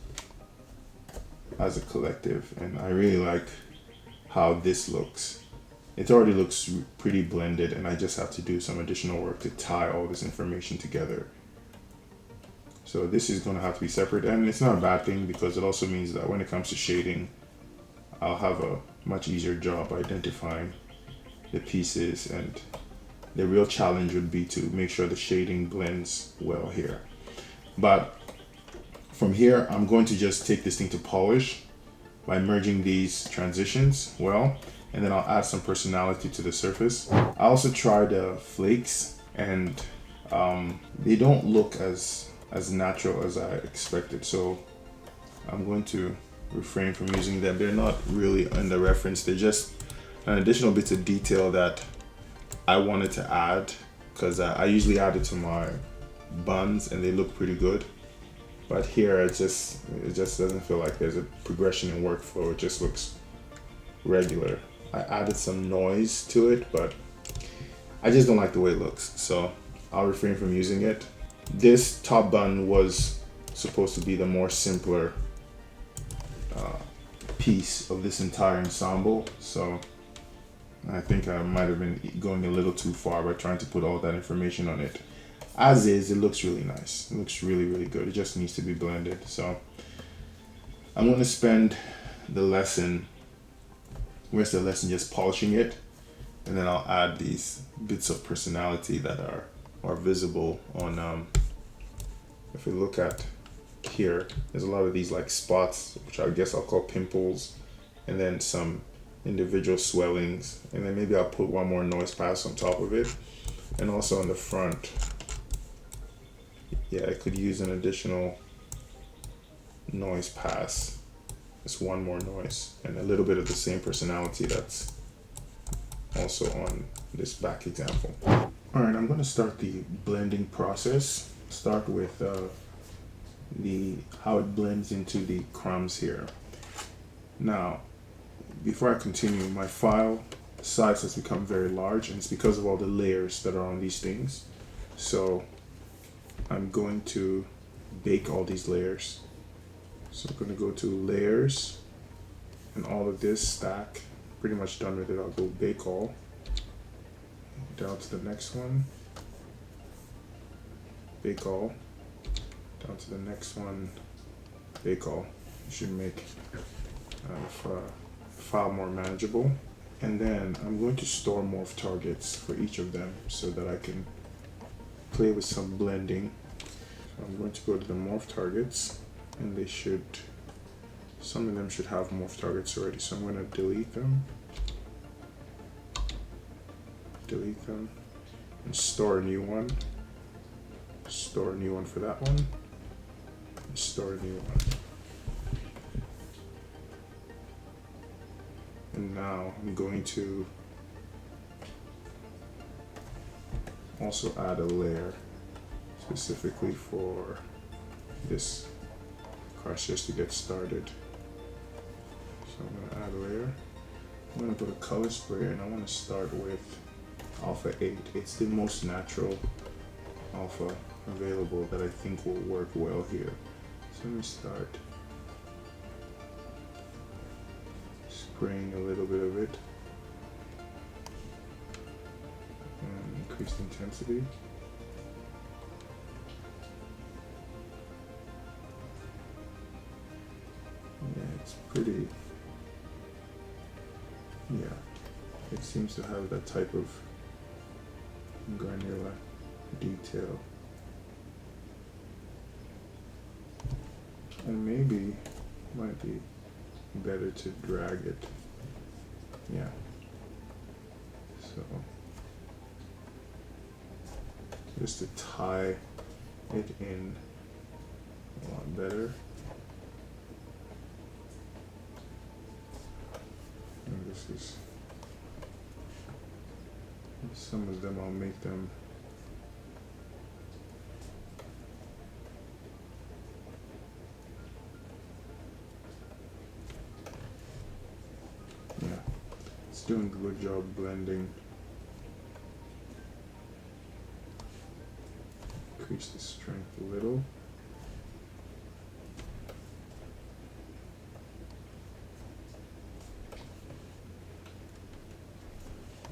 as a collective. And I really like how this looks. It already looks pretty blended, and I just have to do some additional work to tie all this information together. So this is going to have to be separate, and it's not a bad thing because it also means that when it comes to shading, I'll have a much easier job identifying the pieces, and the real challenge would be to make sure the shading blends well here. But from here, I'm going to just take this thing to polish by merging these transitions well, and then I'll add some personality to the surface. I also tried flakes, and they don't look as natural as I expected, so I'm going to refrain from using them. They're not really in the reference, they're just an additional bits of detail that I wanted to add, because I usually add it to my buns and they look pretty good, but here it just doesn't feel like there's a progression in workflow. It just looks regular. I added some noise to it, but I just don't like the way it looks, so I'll refrain from using it. This top bun was supposed to be the more simpler piece of this entire ensemble, so I think I might have been going a little too far by trying to put all that information on it. As is, it looks really nice. It looks really, really good. It just needs to be blended. So I'm going to spend the rest of the lesson just polishing it, and then I'll add these bits of personality that are visible on if we look at here, there's a lot of these like spots, which I guess I'll call pimples, and then some individual swellings, and then maybe I'll put one more noise pass on top of it. And also on the front, yeah, I could use an additional noise pass, just one more noise, and a little bit of the same personality that's also on this back example. All right, I'm going to start the blending process. Start with how it blends into the crumbs here. Now, before I continue, my file size has become very large, and it's because of all the layers that are on these things. So I'm going to bake all these layers. So I'm going to go to layers, and all of this stack, pretty much done with it. I'll go bake all, down to the next one, bake all, down to the next one, bake all. You should make file more manageable. And then I'm going to store morph targets for each of them so that I can play with some blending. So I'm going to go to the morph targets, and some of them should have morph targets already, so I'm going to delete them, and store a new one, for that one, and store a new one. And now I'm going to also add a layer specifically for this crust just to get started. So I'm going to add a layer. I'm going to put a color spray, and I want to start with alpha 8. It's the most natural alpha available that I think will work well here. So let me start spraying a little bit of it, and increased intensity. Yeah, it's pretty, yeah, it seems to have that type of granular detail. And maybe might be better to drag it. Yeah. So just to tie it in a lot better. And this is, some of them I'll make them it's doing a good job blending. Increase the strength a little.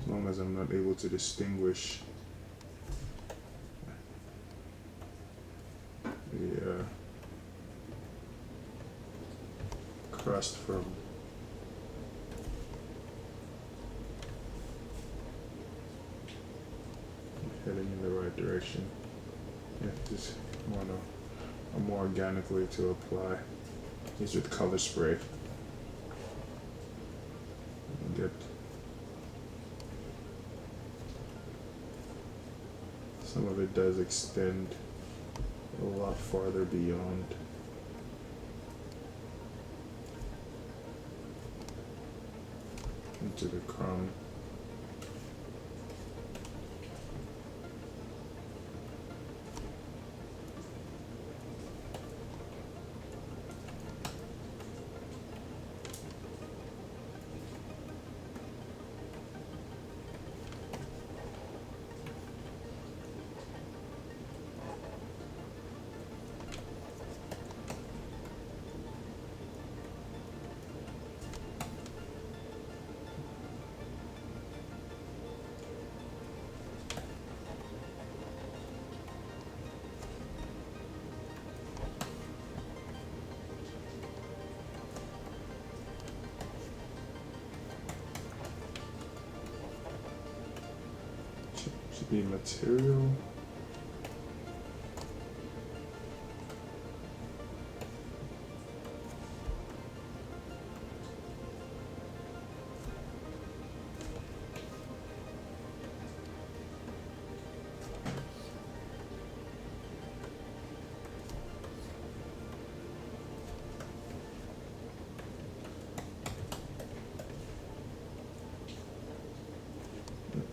As long as I'm not able to distinguish the crust from heading in the right direction. Yeah, just want a more organic way to apply is with color spray. Get some of it does extend a lot farther beyond. Into the crumb. Should be material.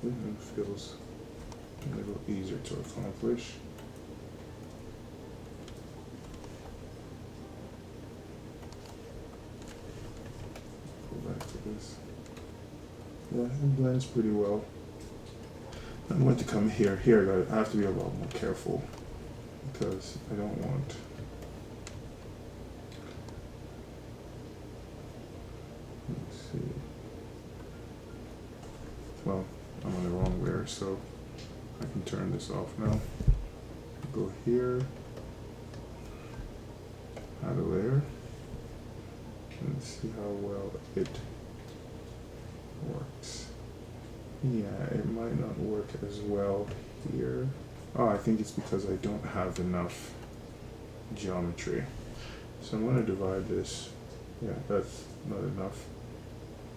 It feels a little easier to accomplish. Go back to this. Yeah, it blends pretty well. I'm going to come here. Here, I have to be a lot more careful because I don't want. Let's see. Well, I'm on the wrong layer, so I can turn this off now. Go here, add a layer, and see how well it works. Yeah, it might not work as well here. Oh, I think it's because I don't have enough geometry. So I'm going to divide this. Yeah, that's not enough.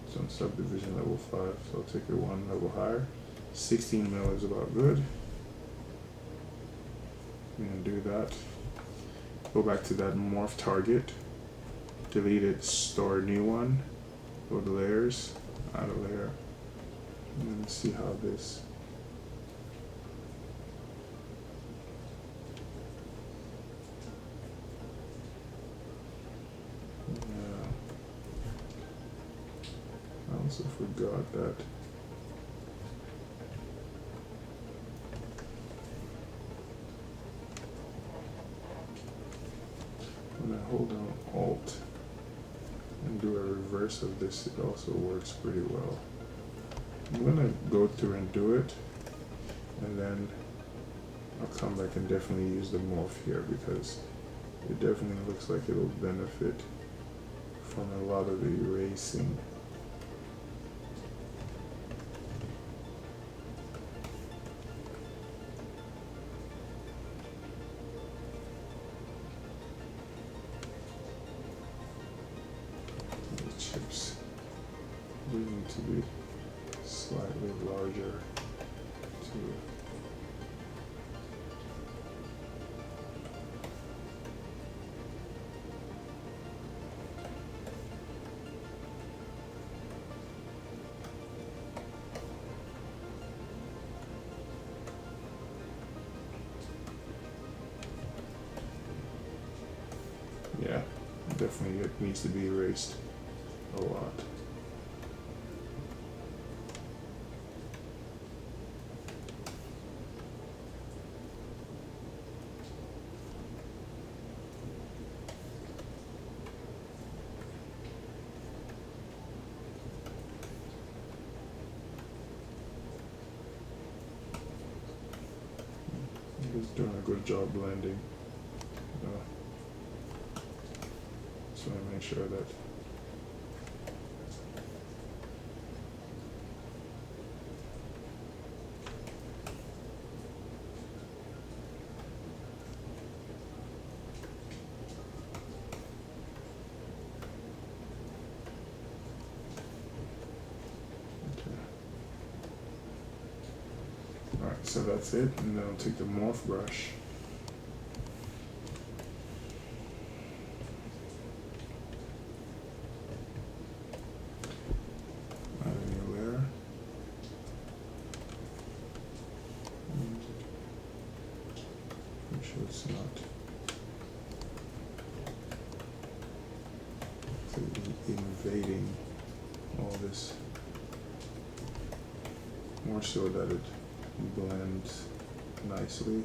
It's on subdivision level 5, so I'll take it one level higher. 16 mil is about good. I'm going to do that. Go back to that morph target. Delete it, store a new one. Go to layers, add a layer. And then see how this. Yeah. I also forgot that. When I hold down Alt and do a reverse of this, it also works pretty well. I'm gonna go through and do it, and then I'll come back and definitely use the morph here because it definitely looks like it'll benefit from a lot of the erasing. The chips need to be slightly larger to Yeah, definitely it needs to be erased a lot. He's doing a good job blending. So I make sure that alright, so that's it, and then I'll take the morph brush. Add a new layer. And make sure it's not invading all this, more so that it blends nicely.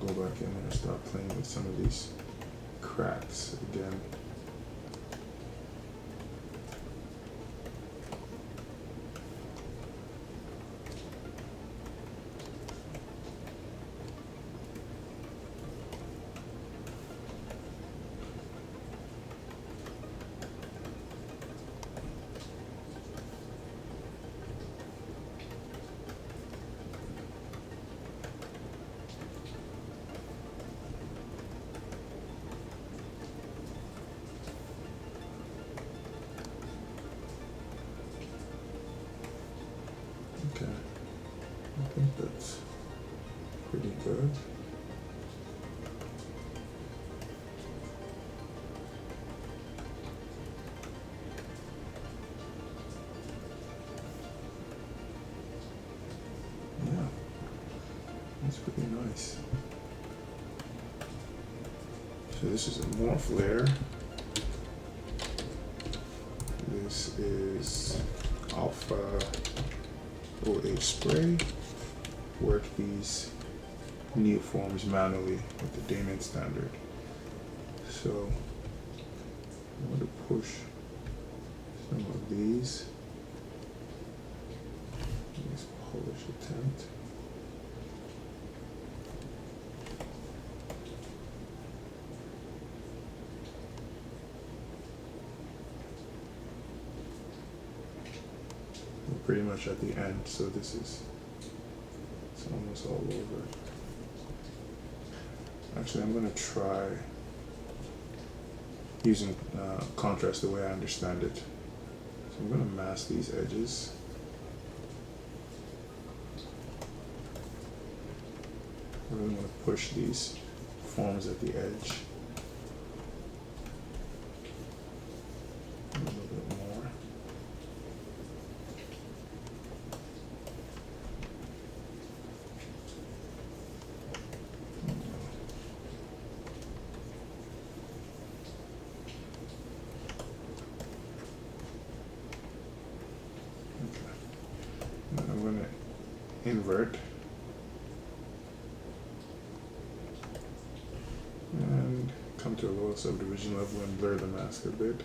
Go back in there and start playing with some of these cracks again. Okay, I think that's pretty good. Yeah, that's pretty nice. So this is a morph layer. This is alpha OH spray. Work these new forms manually with the Damon standard. So I'm going to push some of these. Nice polish attempt. We're pretty much at the end, so this is, it's almost all over. Actually, I'm going to try using contrast the way I understand it. So I'm going to mask these edges. I really want to push these forms at the edge a little bit more. Okay. I'm going to invert. And come to a lower subdivision level and blur the mask a bit.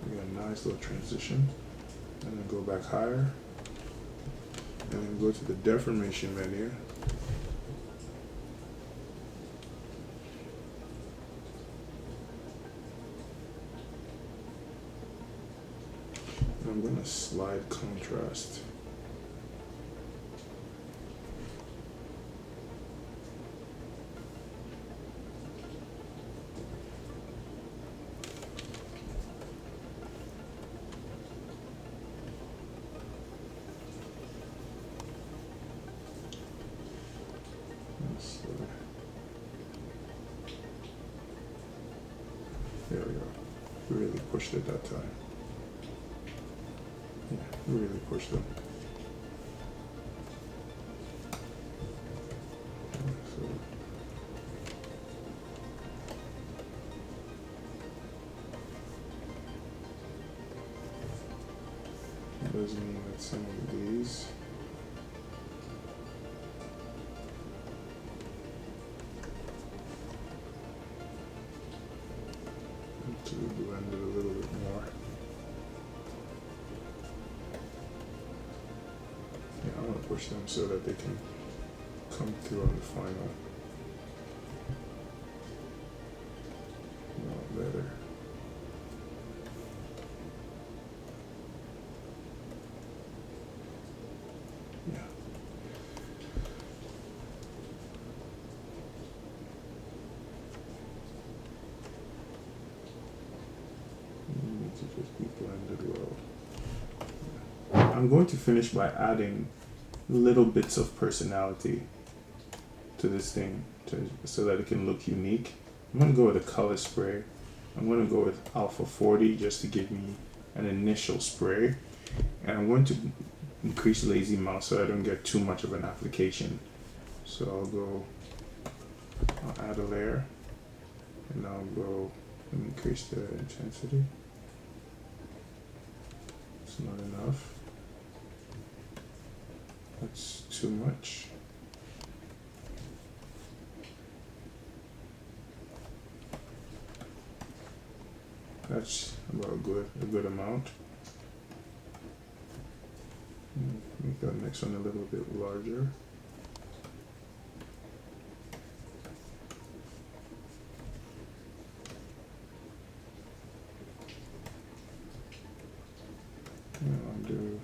We get a nice little transition. And then go back higher. And then go to the deformation menu. And I'm going to slide contrast. There we go. Really pushed it that time. Yeah, really pushed them. So that does mean that some of these need to be blended a little bit more. Yeah, I want to push them so that they can come through on the final. A lot better. Yeah. You need to just be blended well. Yeah. I'm going to finish by adding little bits of personality to this thing so that it can look unique. I'm going to go with a color spray. I'm going to go with Alpha 40 just to give me an initial spray. And I'm going to increase lazy mouse so I don't get too much of an application. So I'll add a layer and I'll go and increase the intensity. It's not enough. That's too much. That's about a good amount. Make that next one a little bit larger. And I'll do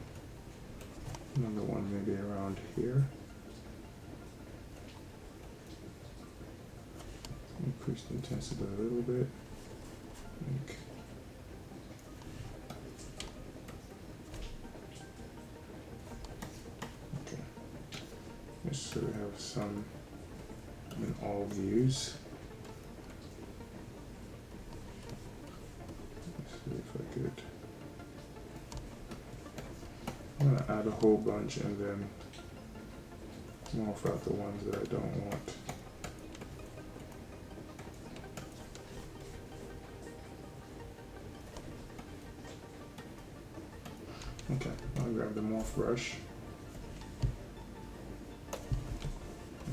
another one maybe around here. Increase the intensity a little bit. Okay. Just so we have some in all views. Let's see if I could. I'm gonna add a whole bunch and then morph out the ones that I don't want. Okay, I'll grab the morph brush.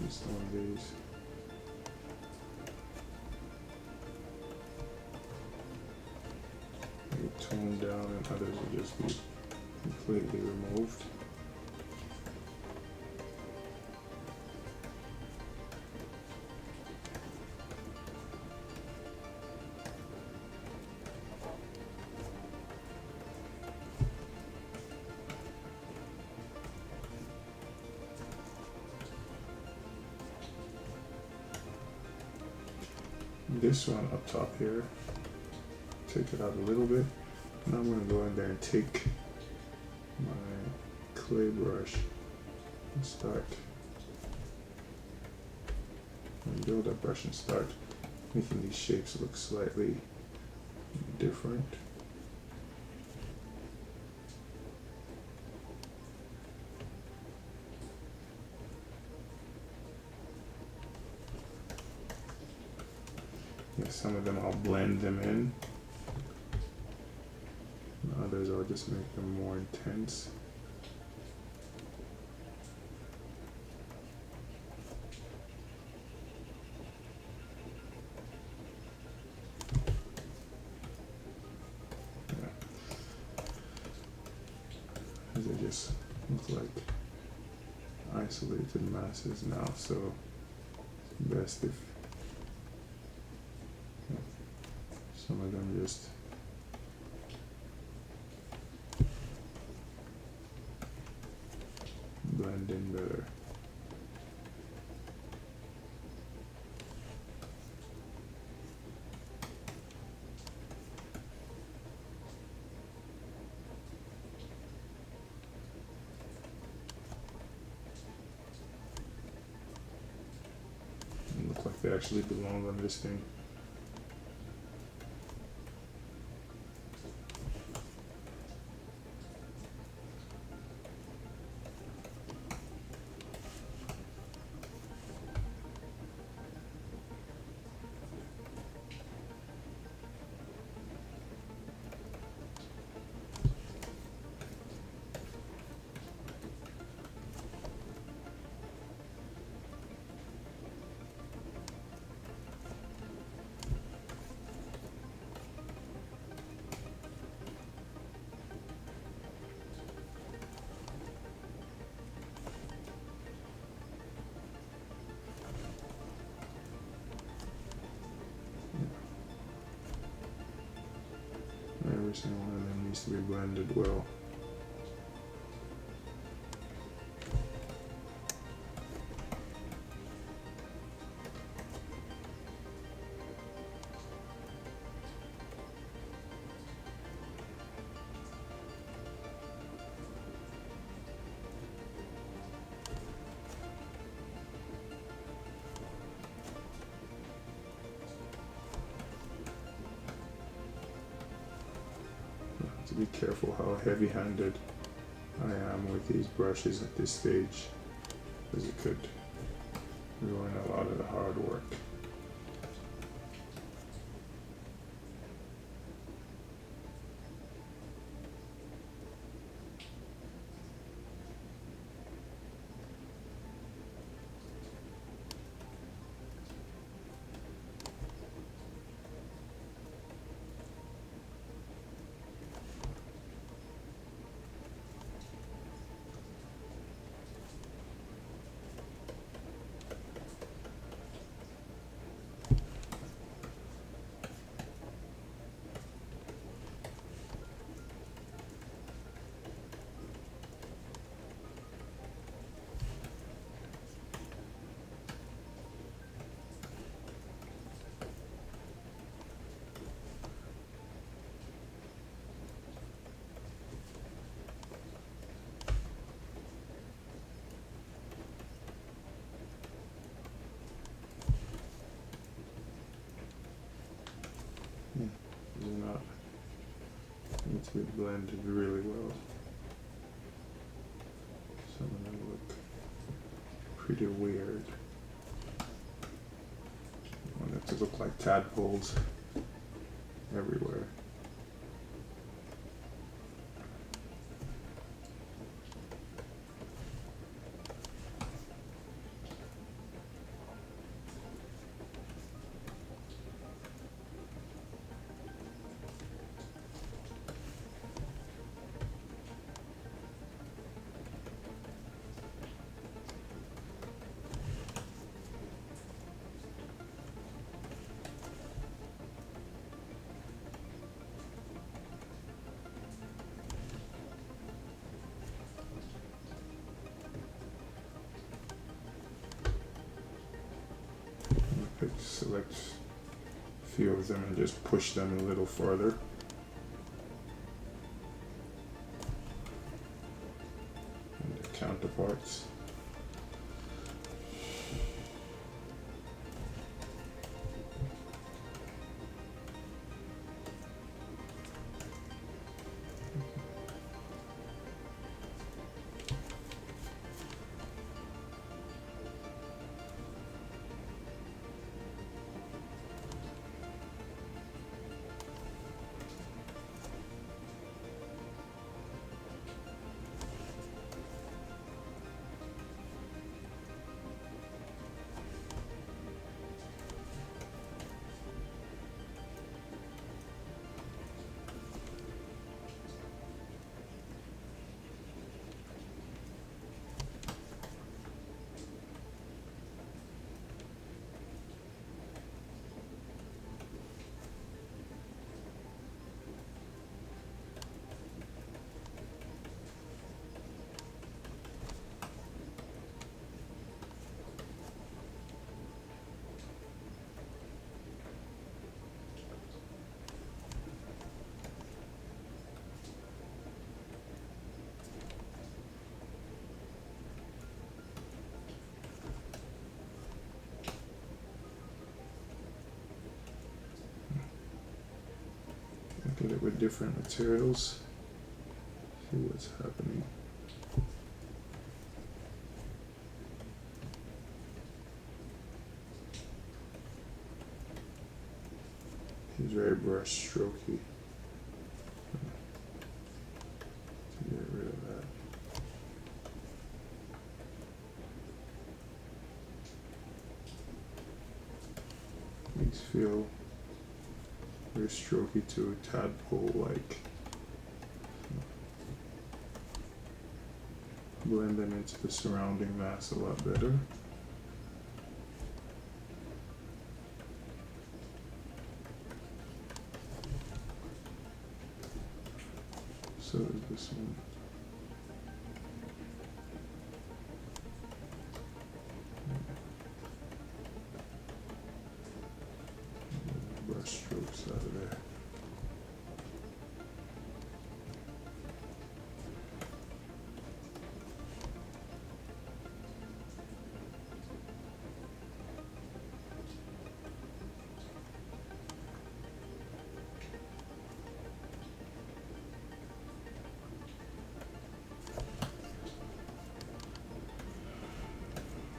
Use one of these. Maybe tone down and others will just be completely removed. This one up top here, take it out a little bit. Now I'm going to go in there and take my clay brush and start and build that brush and start making these shapes look slightly different. Some of them I'll blend them in, others I'll just make them more intense. Yeah. They just look like isolated masses now, so it's best if some of them just blend in better. They look like they actually belong on this thing. every single one of them needs to be blended well. To be careful how heavy-handed I am with these brushes at this stage, because it could ruin a lot of the hard work. Do not need to be blended really well. Some of them look pretty weird. I want it to look like tadpoles everywhere. Select a few of them and just push them a little further. And the counterparts. Look at it with different materials. See what's happening. He's very brush strokey. Get rid of that. These feel very strokey to tadpole-like. Blend them into the surrounding mass a lot better. So is this one. Brush strokes out of there.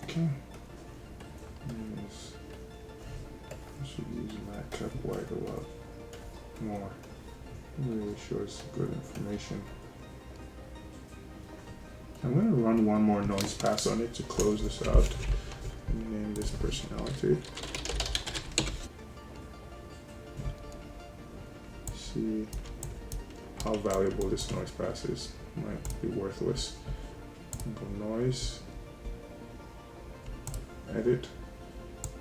Okay. Yes. I should use my cap white a lot more. I'm really sure it's good information. I'm going to run one more noise pass on it to close this out. Name this personality. See how valuable this noise pass is. Might be worthless. Go noise. Edit.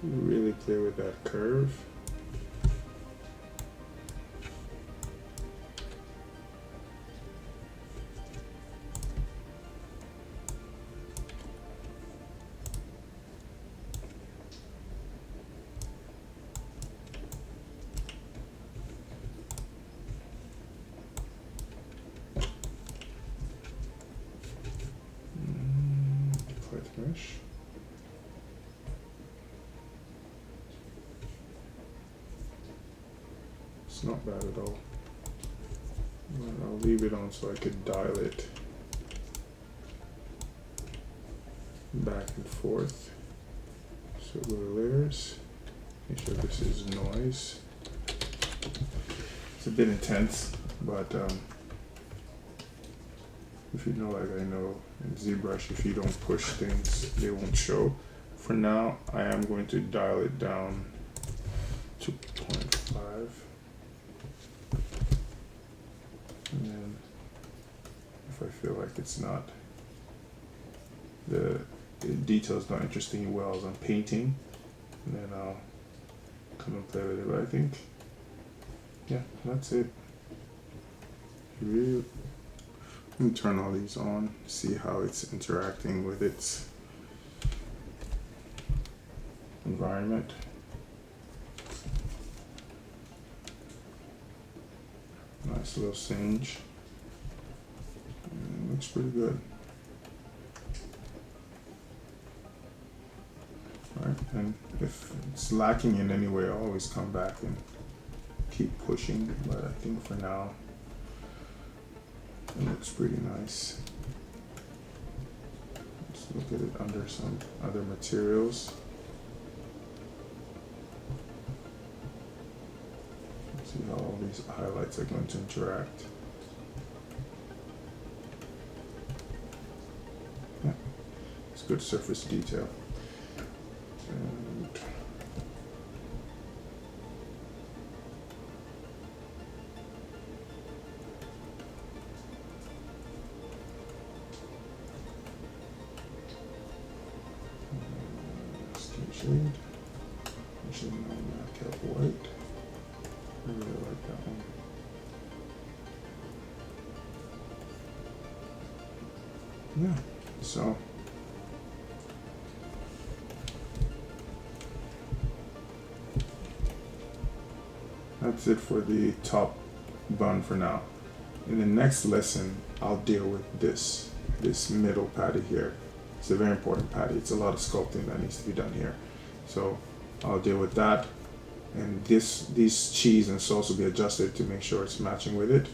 Really play with that curve. Mesh. It's not bad at all. But I'll leave it on so I could dial it back and forth. So go to layers, make sure this is noise. It's a bit intense, but if you know, like I know in ZBrush, if you don't push things, they won't show. For now, I am going to dial it down to 0.5. And then if I feel like it's not, the detail's not interesting you well as I'm painting, and then I'll come and play with it. But I think, yeah, that's it. Really, let me turn all these on, see how it's interacting with its environment. Nice little singe. Looks pretty good. Alright, and if it's lacking in any way, I'll always come back and keep pushing, but I think for now, it looks pretty nice. Let's look at it under some other materials. Let's see how all these highlights are going to interact. Yeah, it's good surface detail. And shade. Actually, no, not cap white. I really like that one. Yeah, so that's it for the top bun for now. In the next lesson, I'll deal with this middle patty here. It's a very important patty. It's a lot of sculpting that needs to be done here. So I'll deal with that. And these cheese and sauce will be adjusted to make sure it's matching with it.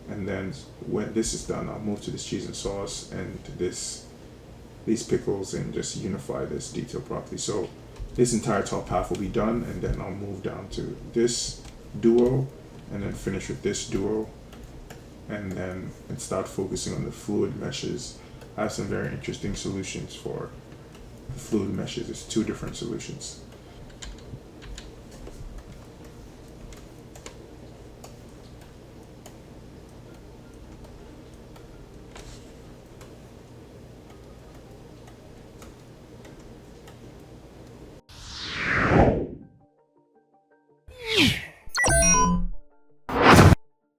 And then when this is done, I'll move to this cheese and sauce and these pickles and just unify this detail properly. So this entire top half will be done, and then I'll move down to this duo and then finish with this duo, and then start focusing on the fluid meshes. I have some very interesting solutions for the fluid meshes. It's 2 different solutions.